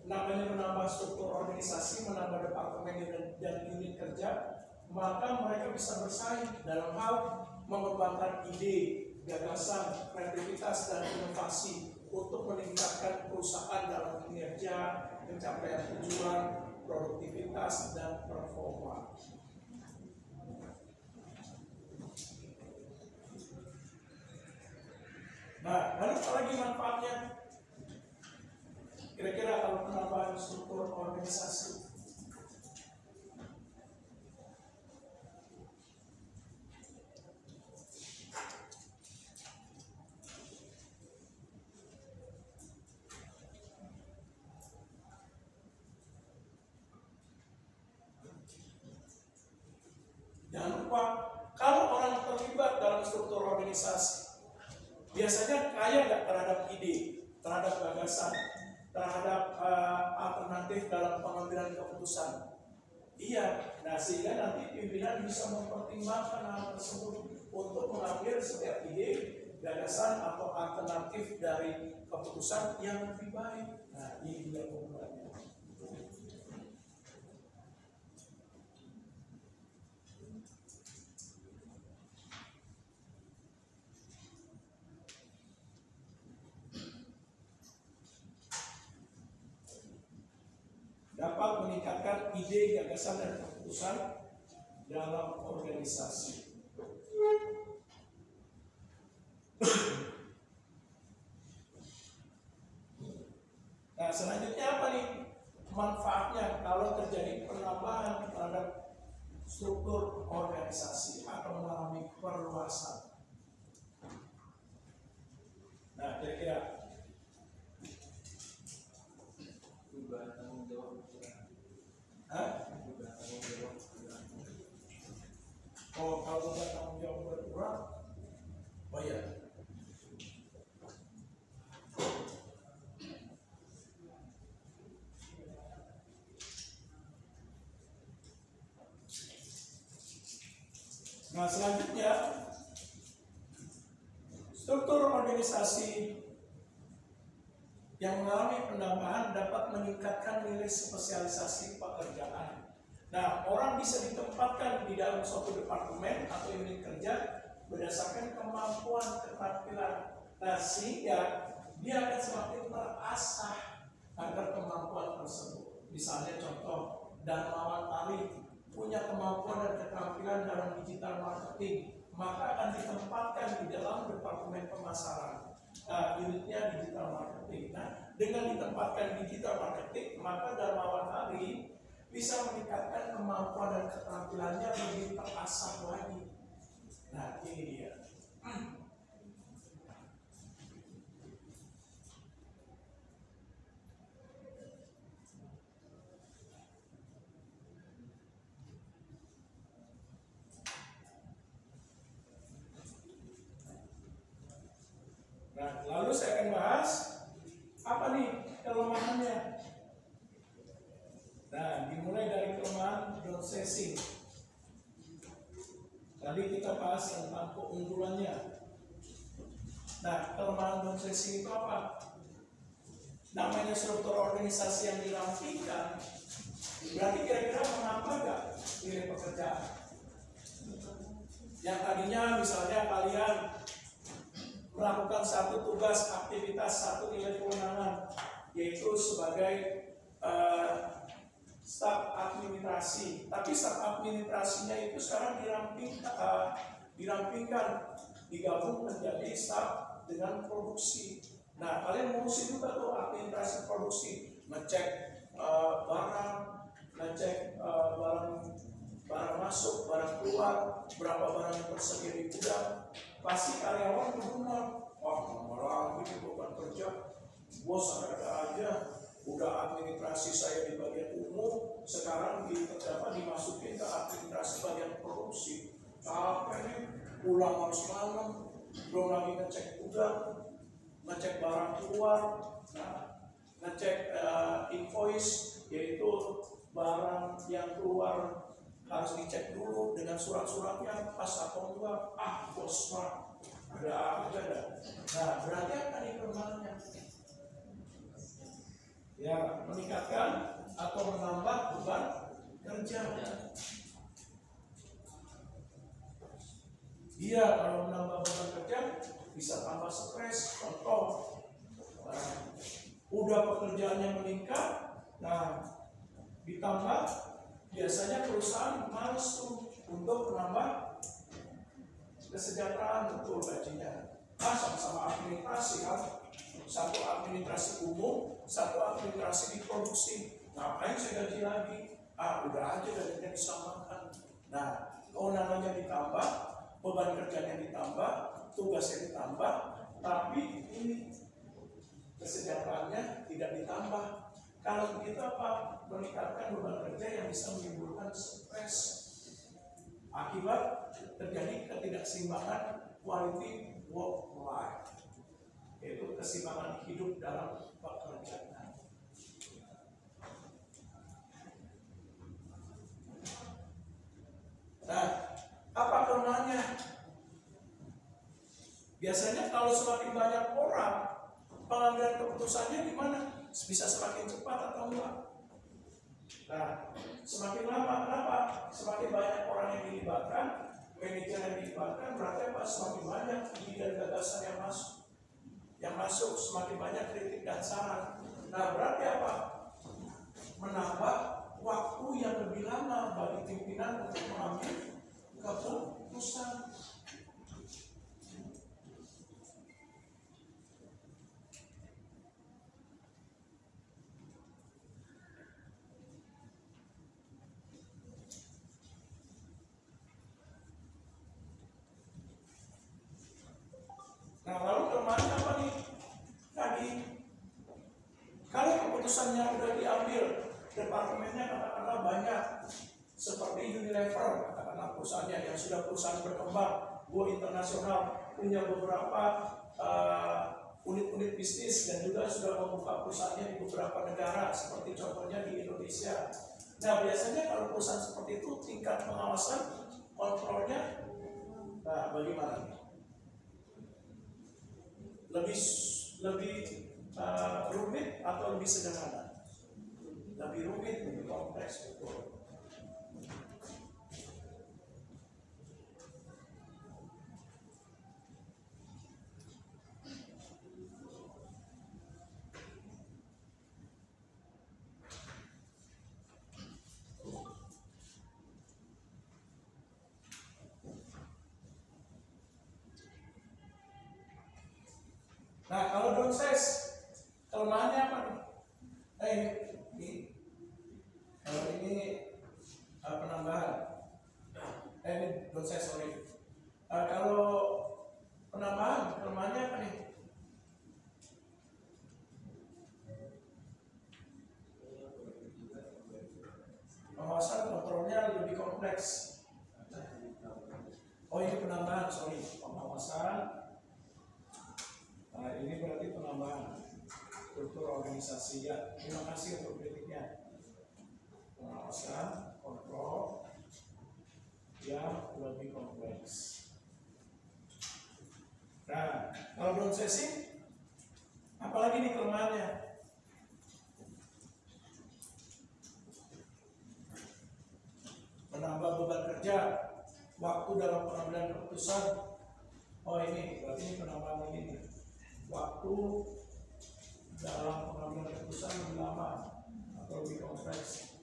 namanya menambah struktur organisasi, menambah departemen dan unit kerja, maka mereka bisa bersaing dalam hal mengembangkan ide, gagasan, kreativitas, dan inovasi untuk meningkatkan perusahaan dalam kinerja, pencapaian tujuan, produktivitas, dan performa. Nah, lalu apa lagi manfaatnya? Kira-kira kalau penambahan struktur organisasi? Jangan lupa, kalau orang terlibat dalam struktur organisasi, biasanya kaya nggak terhadap ide, terhadap gagasan, terhadap alternatif dalam pengambilan keputusan. Iya, nah sehingga nanti pimpinan bisa mempertimbangkan hal tersebut untuk mengambil setiap ide, gagasan atau alternatif dari keputusan yang lebih baik. Nah, ini dia keunggulannya. Dapat meningkatkan ide, gagasan, dan keputusan dalam organisasi. Nah, selanjutnya apa nih manfaatnya kalau terjadi penambahan terhadap struktur organisasi atau mengalami perluasan? Nah, kira-kira Perubahan tanggung jawab. Perubahan tanggung jawab. kalau beban tanggung jawab berkurang, oh ya. Nah, selanjutnya struktur organisasi yang mengalami penambahan dapat meningkatkan nilai spesialisasi pekerjaan. Nah, orang bisa ditempatkan di dalam suatu departemen atau unit kerja berdasarkan kemampuan keterampilan. Nah, sehingga dia akan semakin terasah agar kemampuan tersebut. Misalnya contoh, Darmawan Arif punya kemampuan dan keterampilan dalam digital marketing, maka akan ditempatkan di dalam departemen pemasaran. Unitnya digital marketing. Nah, dengan ditempatkan digital marketing, maka Darmawan Arif bisa meningkatkan kemampuan dan keterampilannya lebih terasah lagi. Nah, ini dia. Nah, lalu saya akan bahas apa nih kelemahannya. Nah, dimulai dari kelemahan downsizing. Tadi kita bahas tentang keunggulannya. Nah, kelemahan downsizing itu apa? Namanya struktur organisasi yang dirampingkan, berarti kira-kira menambah nggak nilai pekerjaan? Yang tadinya misalnya kalian melakukan satu tugas, aktivitas, satu nilai kewenangan, yaitu sebagai staf administrasi. Tapi staf administrasinya itu sekarang dirampingkan, digabung menjadi staf dengan produksi. Nah, kalian mengurusi juga tuh administrasi produksi, ngecek barang, ngecek barang masuk, barang keluar, berapa barang yang tersedia di gudang. Pasti karyawan bergumam, wah lama lagi bukan kerja, bos ada aja, udah administrasi saya di bagian umum, sekarang dimasukin ke administrasi bagian produksi. Capek nih, pulang harus malam, belum lagi ngecek gudang, ngecek barang keluar, nah, ngecek invoice, yaitu barang yang keluar harus dicek dulu dengan surat-suratnya pas atau enggak. Bos mah ada aja dah. Nah, berarti apa nih kelemahannya? Ya, meningkatkan atau menambah beban kerja. Iya, kalau menambah beban kerja bisa tambah stres. Contoh, udah pekerjaannya meningkat, nah ditambah biasanya perusahaan males tuh untuk menambah kesejahteraan, betul gajinya. Sama-sama administrasi kan, satu administrasi umum, satu administrasi di produksi. Ngapain saya gaji lagi? Udah aja gajinya disamakan. Nah, kewenangannya ditambah, beban kerjanya ditambah, tugasnya ditambah, tapi ini kesejahteraannya tidak ditambah. Kalau begitu apa? Meningkatkan beban kerja yang bisa menimbulkan stres. Akibat terjadi ketidakseimbangan quality work life, yaitu keseimbangan hidup dalam pekerjaan. Nah, apa kelemahannya? Biasanya kalau semakin banyak orang, pengambilan keputusannya gimana? Bisa semakin cepat atau enggak? Nah, semakin lama, kenapa? Semakin banyak orang yang dilibatkan, manajer yang dilibatkan, berarti apa? Semakin banyak ide dan gagasan yang masuk, semakin banyak kritik dan saran. Nah, berarti apa? Menambah waktu yang lebih lama bagi pimpinan untuk mengambil keputusan. Nah, lalu kelemahan apa nih? Tadi, kalau keputusannya sudah diambil, departemennya katakanlah banyak, seperti Unilever, katakanlah perusahaannya yang sudah perusahaan berkembang, go internasional, punya beberapa unit-unit bisnis dan juga sudah membuka perusahaannya di beberapa negara, seperti contohnya di Indonesia. Nah, biasanya kalau perusahaan seperti itu tingkat pengawasan kontrolnya, nah bagaimana? Lebih rumit atau lebih sederhana? Lebih rumit, lebih kompleks, betul. Nah, kalau downsize, kelemahannya apa nih? Kalau ini penambahan. Ini downsize, sorry. Kalau penambahan, kelemahannya apa nih? Pengawasan kontrolnya lebih kompleks. Oh, ini penambahan, sorry. Pengawasan. Nah, ini berarti penambahan struktur organisasi ya. Terima kasih untuk kritiknya. Pengawasan, kontrol yang lebih kompleks. Nah, kalau downsizing, apalagi nih kelemahannya? Menambah beban kerja, waktu dalam pengambilan keputusan. Oh, ini berarti ini penambahan ini nih. Waktu dalam pengambilan keputusan lebih lama atau lebih kompleks.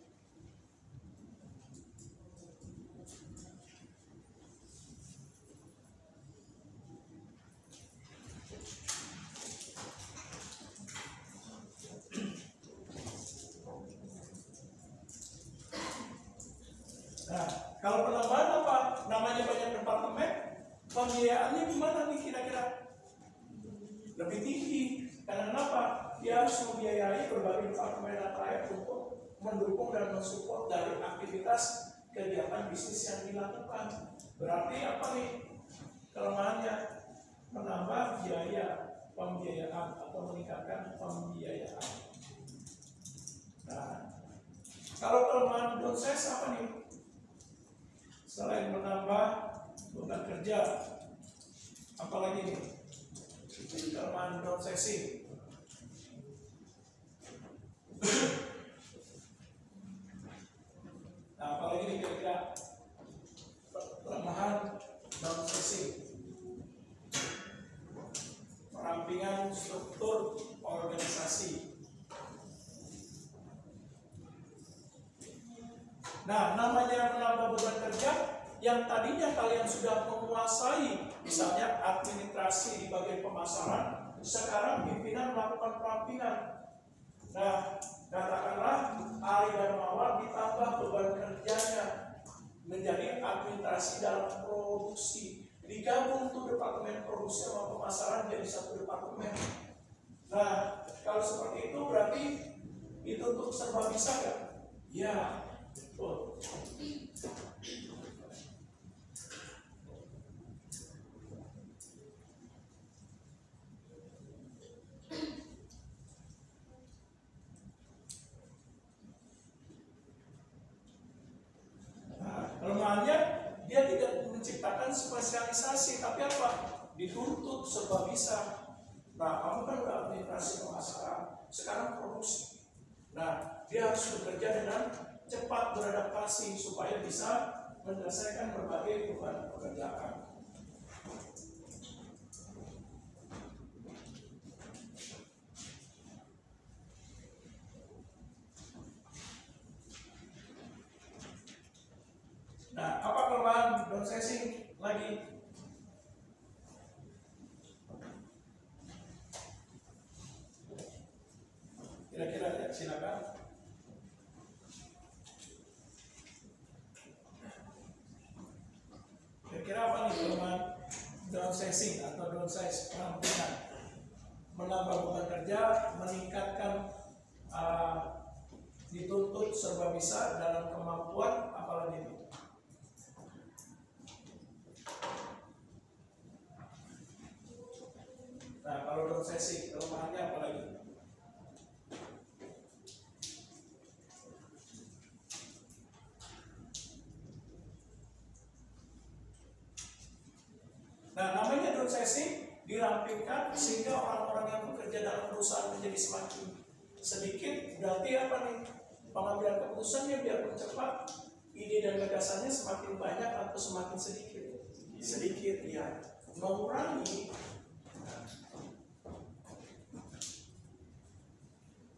Nah, kalau penambahan apa? Namanya banyak departemen, pembiayaannya gimana nih kira-kira? Lebih tinggi. Karena kenapa? Dia harus membiayai berbagai departemen dan lain untuk mendukung dan mensupport dari aktivitas kegiatan bisnis yang dilakukan. Berarti apa nih kelemahannya? Menambah biaya pembiayaan atau meningkatkan pembiayaan. Nah, kalau kelemahan downsize apa nih? Selain menambah beban kerja, apalagi nih? Kelemahan downsizing. Nah, namanya menambah beban kerja yang tadinya kalian sudah menguasai, misalnya administrasi di bagian pemasaran, sekarang pimpinan melakukan perampingan. Nah, katakanlah Ari dan Mawar ditambah beban kerjanya menjadi administrasi dalam produksi. Digabung tuh departemen produksi sama pemasaran jadi satu departemen. Nah, kalau seperti itu berarti itu untuk serba bisa kan? Ya, betul. Nah, kelemahannya dia tidak menciptakan spesialisasi, tapi apa? Dituntut serba bisa. Nah, kamu kan udah administrasi pemasaran, sekarang produksi. Nah, dia harus bekerja dengan cepat beradaptasi supaya bisa menyelesaikan berbagai beban pekerjaan. Nah, apa kelemahan downsizing lagi? Kira-kira ya, silakan. Kira-kira apa nih kelemahan downsizing atau downsize perampingan? Menambah beban kerja, meningkatkan dituntut serba bisa dalam kemampuan, apalagi itu. Nah, kalau downsizing kelemahannya apa lagi? Nah, namanya downsizing dirampingkan sehingga orang-orang yang bekerja dalam perusahaan menjadi semakin sedikit. Berarti apa nih? Pengambilan keputusannya biar cepat, ide dan gagasannya semakin banyak atau semakin sedikit? Sedikit, ya.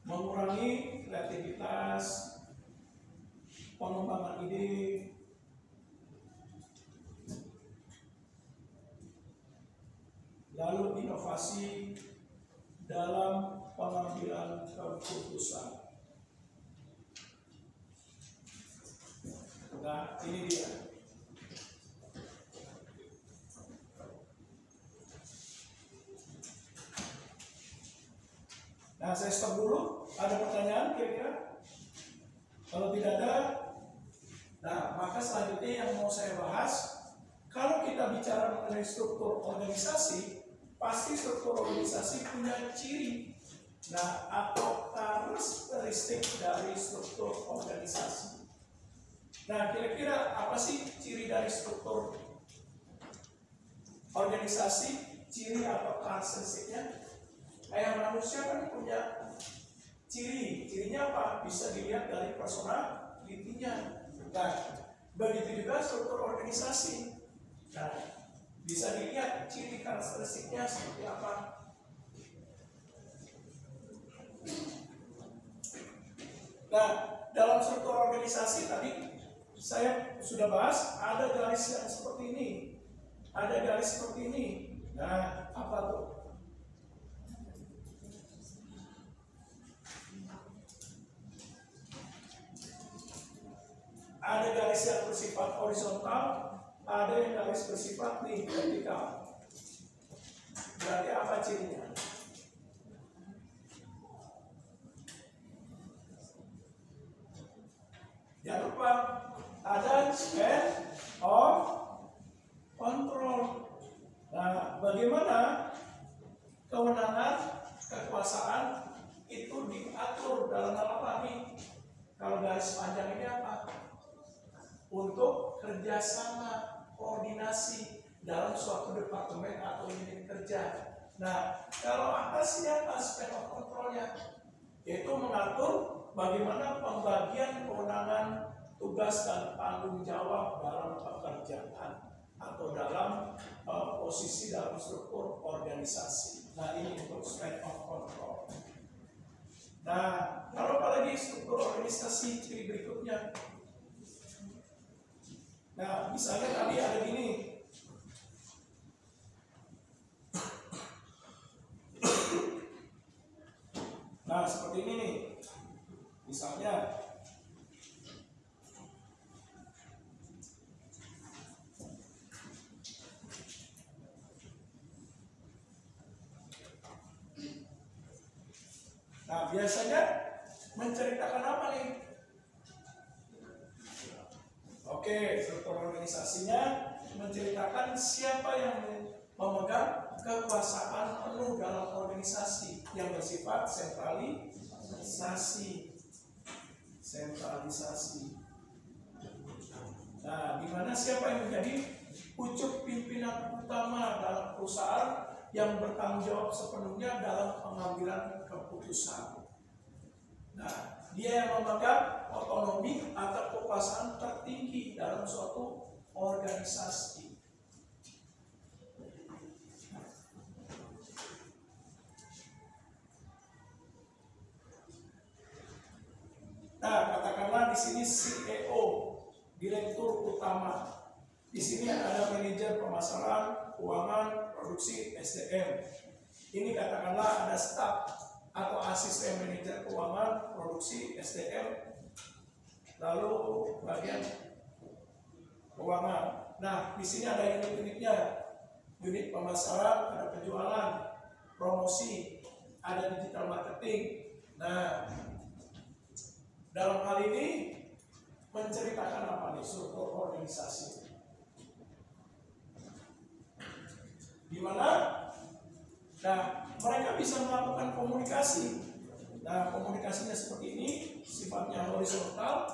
Mengurangi kreativitas, pengembangan ide, lalu inovasi dalam pengambilan keputusan. Nah, ini dia. Nah, saya stop dulu. Ada pertanyaan kira-kira? Kalau tidak ada, nah, maka selanjutnya yang mau saya bahas, kalau kita bicara mengenai struktur organisasi, pasti struktur organisasi punya ciri, nah, atau karakteristik dari struktur organisasi. Nah, kira-kira apa sih ciri dari struktur organisasi? Ciri atau karakteristiknya? Kayak manusia kan punya ciri. Cirinya apa? Bisa dilihat dari personalitinya. Nah, begitu juga struktur organisasi. Nah, bisa dilihat ciri karakteristiknya seperti apa. Nah, dalam struktur organisasi tadi saya sudah bahas, ada garis yang seperti ini, ada garis seperti ini. Nah, apa tuh? Ada garis yang bersifat horizontal, ada yang garis bersifat vertikal. Berarti apa cirinya? Jangan lupa ada span of control. Nah, bagaimana kewenangan, kekuasaan itu diatur dalam hal apa nih? Kalau garis panjang ini apa? Untuk kerjasama, koordinasi dalam suatu departemen atau unit kerja. Nah, kalau atasnya span of controlnya, yaitu mengatur bagaimana pembagian kewenangan, tugas dan tanggung jawab dalam pekerjaan atau dalam posisi dalam struktur organisasi. Nah, ini untuk span of control. Nah, kalau apalagi struktur organisasi ciri berikutnya, Nah, misalnya tadi ada gini. Nah, seperti ini nih. Misalnya nah, biasanya menceritakan apa nih? Oke, struktur organisasinya menceritakan siapa yang memegang kekuasaan penuh dalam organisasi yang bersifat sentralisasi. Nah, di mana siapa yang menjadi pucuk pimpinan utama dalam perusahaan yang bertanggung jawab sepenuhnya dalam pengambilan keputusan. Nah, dia yang memegang otonomi atau kekuasaan tertinggi dalam suatu organisasi. Nah, katakanlah di sini CEO, direktur utama. Di sini ada manajer pemasaran, keuangan, produksi, SDM. Ini katakanlah ada staf atau asisten manajer keuangan, produksi, SDM, lalu bagian keuangan. Nah, di sini ada unit-unitnya, unit pemasaran, ada penjualan, promosi, ada digital marketing. Nah, dalam hal ini menceritakan apa nih struktur organisasi? Di mana? Nah, mereka bisa melakukan komunikasi. Nah, komunikasinya seperti ini, sifatnya horizontal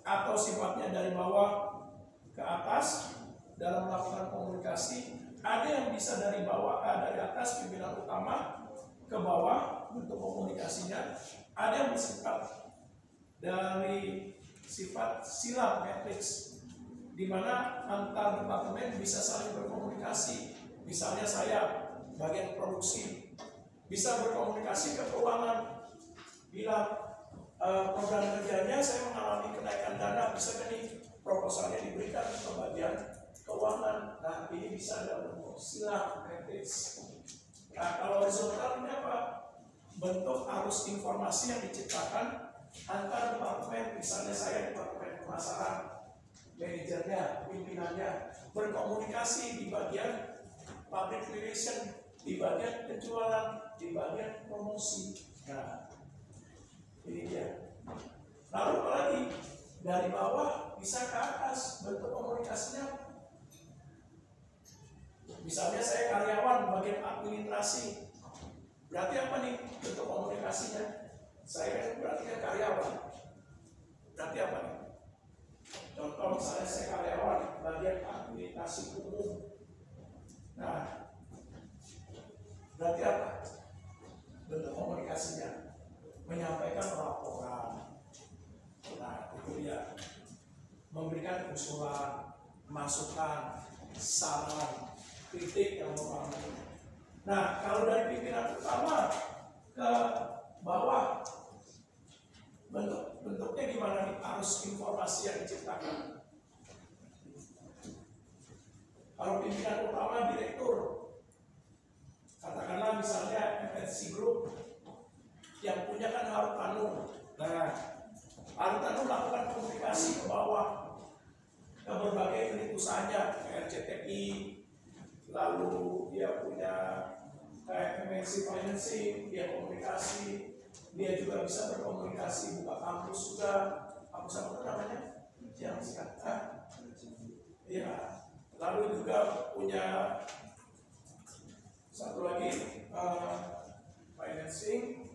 atau sifatnya dari bawah ke atas dalam melakukan komunikasi. Ada yang bisa dari bawah, dari atas pimpinan utama ke bawah untuk komunikasinya. Ada yang bersifat dari sifat silang matrix, di mana antar departemen bisa saling berkomunikasi. Misalnya saya bagian produksi bisa berkomunikasi ke keuangan, bilang program kerjanya saya mengalami kenaikan dana, bisa nih proposalnya diberikan ke bagian keuangan. Nah, ini bisa dalam bentuk silang matrix. Nah, kalau horizontal ini apa? Bentuk arus informasi yang diciptakan antar departemen. Misalnya saya departemen pemasaran, manajernya, pimpinannya berkomunikasi di bagian public relation, di bagian penjualan, di bagian promosi. Nah, ini dia. Lalu apalagi dari bawah bisa ke atas, bentuk komunikasinya. Misalnya saya karyawan bagian administrasi, berarti apa nih bentuk komunikasinya? Saya berarti karyawan, berarti apa nih? Contoh misalnya saya karyawan bagian administrasi umum. Nah, berarti apa? Bentuk komunikasinya menyampaikan laporan. Nah, itu dia. Memberikan usulan, masukan, saran, kritik yang membangun. Nah, kalau dari pimpinan utama ke bawah, bentuknya gimana nih? Arus informasi yang diciptakan. Kalau pimpinan utama direktur, katakanlah misalnya MNC Group yang punya kan Harutanu. Nah, Harutanu melakukan komunikasi ke bawah ke berbagai unit usahanya, ke RCTI, lalu dia punya kayak MNC Financing, dia komunikasi, dia juga bisa berkomunikasi buka kampus juga, kampus apa namanya? Yang sekarang, ya. Lalu juga punya satu lagi financing,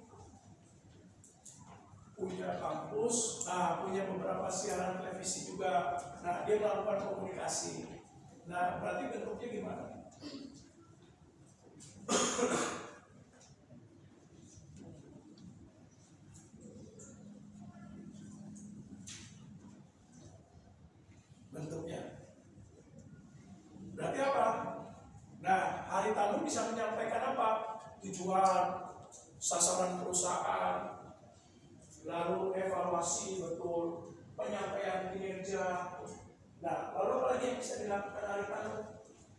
punya kampus, punya beberapa siaran televisi juga. Nah, dia melakukan komunikasi. Nah, berarti bentuknya gimana? Bentuknya berarti apa? Nah, Haritanu bisa menyampaikan apa? Tujuan, sasaran perusahaan, lalu evaluasi betul, penyampaian kinerja, Nah, lalu apa lagi yang bisa dilakukan Arifan?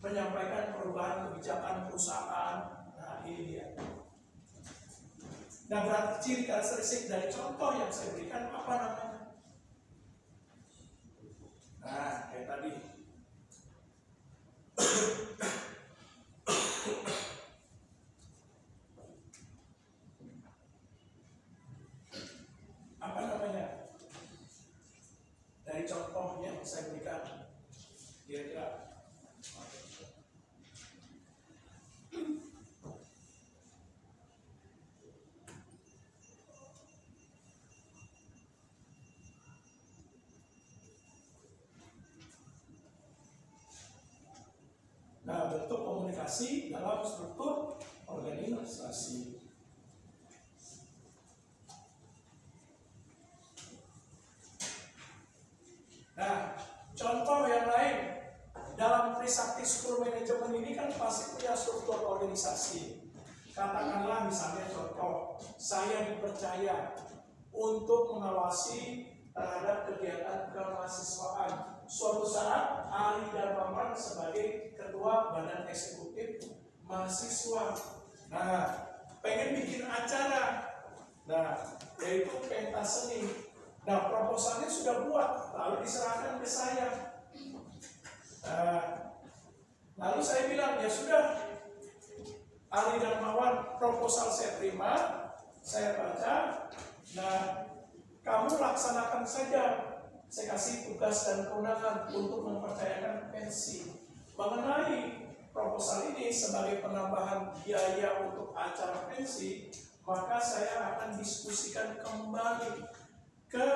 Menyampaikan perubahan kebijakan perusahaan. Nah, ini dia. Nah, berarti ciri karakteristik dari contoh yang saya berikan apa namanya? Nah, kayak tadi. Apa namanya? Dari contoh yang saya berikan, kira-kira. Nah, bentuk komunikasi dalam struktur organisasi. Nah, contoh yang lain dalam Trisakti School Management ini kan pasti punya struktur organisasi. Katakanlah misalnya contoh, saya dipercaya untuk mengawasi terhadap kegiatan kemahasiswaan. Suatu saat Ali Darmawan sebagai ketua badan eksekutif mahasiswa. Nah, pengen bikin acara. Nah, yaitu pentas seni. Nah, proposalnya sudah buat, lalu diserahkan ke saya. Lalu saya bilang, ya sudah, Ali Darmawan, proposal saya terima, saya baca. Nah, kamu laksanakan saja. Saya kasih tugas dan kewenangan untuk mempercayakan pensi. Mengenai proposal ini sebagai penambahan biaya untuk acara pensi, maka saya akan diskusikan kembali ke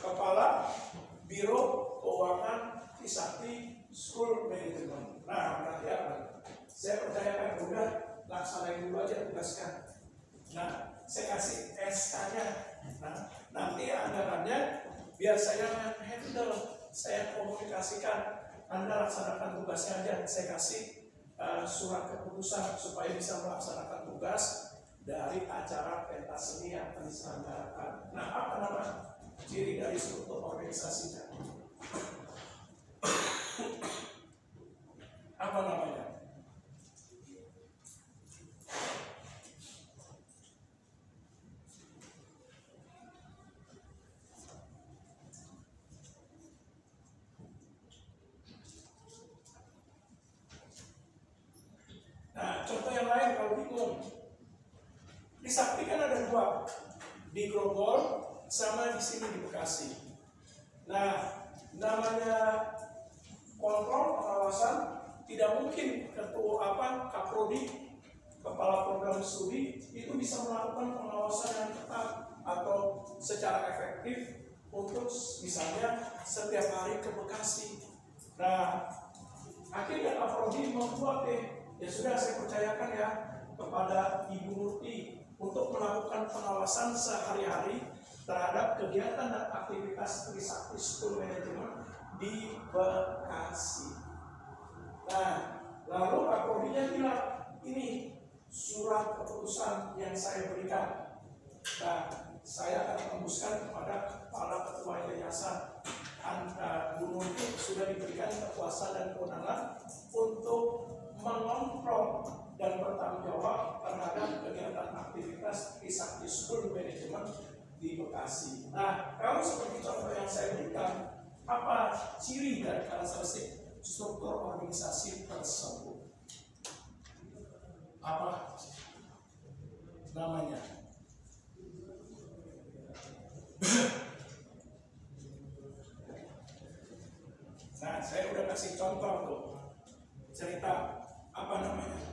Kepala Biro Keuangan Trisakti School Management. Nah, saya percayakan udah laksanain dulu aja tugaskan. Nah, saya kasih SK-nya. Nah, nanti anggarannya biar saya handle, saya komunikasikan. Anda laksanakan tugasnya aja. Saya kasih surat keputusan supaya bisa melaksanakan tugas dari acara pentas seni yang akan diselenggarakan. Nah, apa nama ciri dari struktur organisasinya? Apa namanya? Nah, contoh yang lain kalau bingung. Di Sakti kan ada dua, di Grogol sama di sini di Bekasi. Nah, namanya kontrol pengawasan tidak mungkin Kaprodi, kepala program studi itu bisa melakukan pengawasan yang ketat atau secara efektif untuk misalnya setiap hari ke Bekasi. Nah, akhirnya Kaprodi membuat ya sudah saya percayakan ya kepada Ibu Murti untuk melakukan pengawasan sehari-hari terhadap kegiatan dan aktivitas Trisakti School Management di Bekasi. Nah, lalu Pak Prodinya bilang, ini surat keputusan yang saya berikan. Nah, saya akan tembuskan kepada kepala ketua yayasan. Bu Murti sudah diberikan kekuasaan dan kewenangan untuk mengontrol dan bertanggung jawab terhadap kegiatan aktivitas Trisakti School Management di Bekasi. Nah, kalau seperti contoh yang saya berikan, apa ciri dari karakteristik struktur organisasi tersebut? Apa namanya? Nah, saya udah kasih contoh tuh, cerita apa namanya?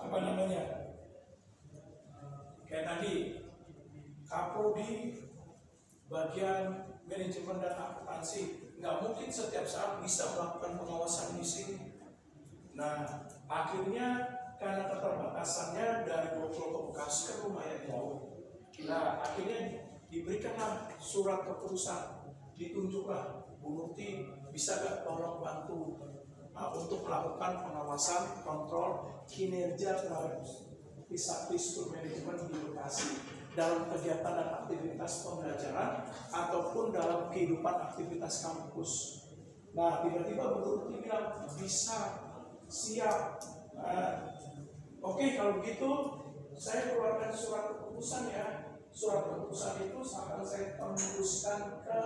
Apa namanya? Kayak tadi, Kaprodi bagian manajemen dan akuntansi nggak mungkin setiap saat bisa melakukan pengawasan di sini. Nah, akhirnya karena keterbatasannya dari Bogor ke Bekasi kan lumayan jauh. Nah, akhirnya diberikanlah surat keputusan, ditunjuklah Bu Nurti bisa gak tolong bantu untuk melakukan pengawasan kontrol kinerja terhadap Trisakti School Management di Bekasi dalam kegiatan dan aktivitas pembelajaran ataupun dalam kehidupan aktivitas kampus. Nah, tiba-tiba Bu Nurti bilang bisa, siap. Oke, kalau begitu saya keluarkan surat keputusan ya. Surat keputusan itu akan saya tembuskan ke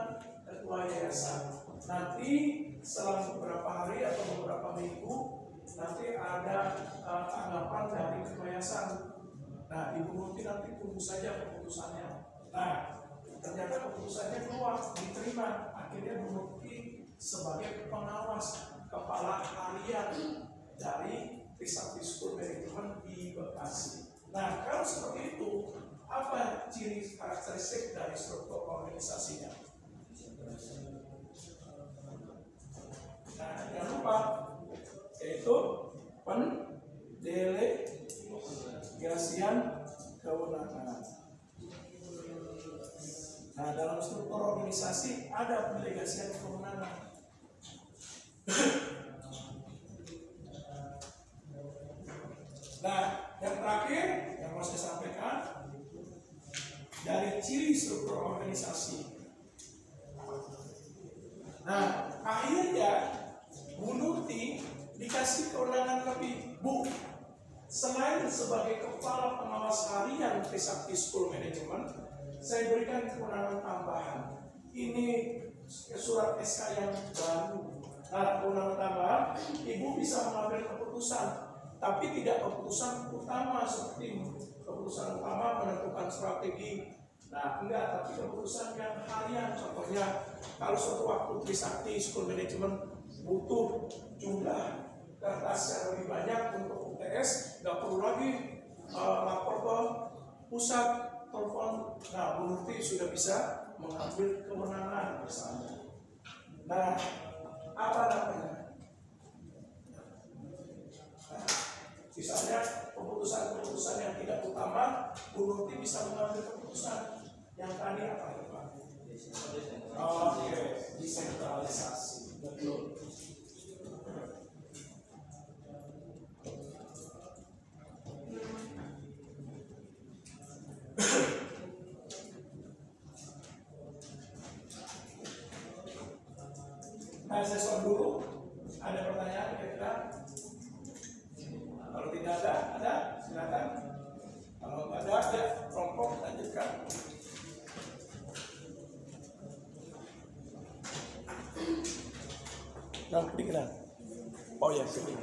ketua yayasan. Nanti setelah beberapa hari atau beberapa minggu nanti ada tanggapan dari ketua yayasan. Nah, Ibu Nurti nanti tunggu saja keputusannya. Nah, ternyata keputusannya keluar, diterima. Akhirnya Bu Nurti sebagai pengawas kepala harian dari Trisakti School Management di Bekasi. Nah, kalau seperti itu, apa ciri karakteristik dari struktur organisasinya? Nah, jangan lupa, yaitu pendelegasian kewenangan. Nah, dalam struktur organisasi ada pendelegasian kewenangan. Nah, yang terakhir yang mau saya sampaikan dari ciri struktur organisasi. Nah, akhirnya Bu Nurti dikasih kewenangan lebih. Bu, selain sebagai kepala pengawas harian Trisakti School Management, saya berikan kewenangan tambahan. Ini surat SK yang baru. Nah, kewenangan tambahan, Ibu bisa mengambil keputusan, tapi tidak keputusan utama seperti keputusan utama menentukan strategi. Nah, enggak, tapi keputusan yang harian. Contohnya, kalau suatu waktu Trisakti School Management butuh jumlah kertas yang lebih banyak untuk UTS, nggak perlu lagi lapor ke pusat telepon. Nah, Bu Nurti sudah bisa mengambil kewenangan misalnya. Nah, apa namanya? Nah, misalnya keputusan-keputusan yang tidak utama, Bu Nurti bisa mengambil keputusan yang tadi apa ya Pak? Oke, desentralisasi, betul. Nah, saya stop dulu. Ada pertanyaan kira-kira? Kalau tidak ada, silakan. Kalau nggak ada, ya kelompok lanjutkan. Nah, pikiran. Oh ya, sini.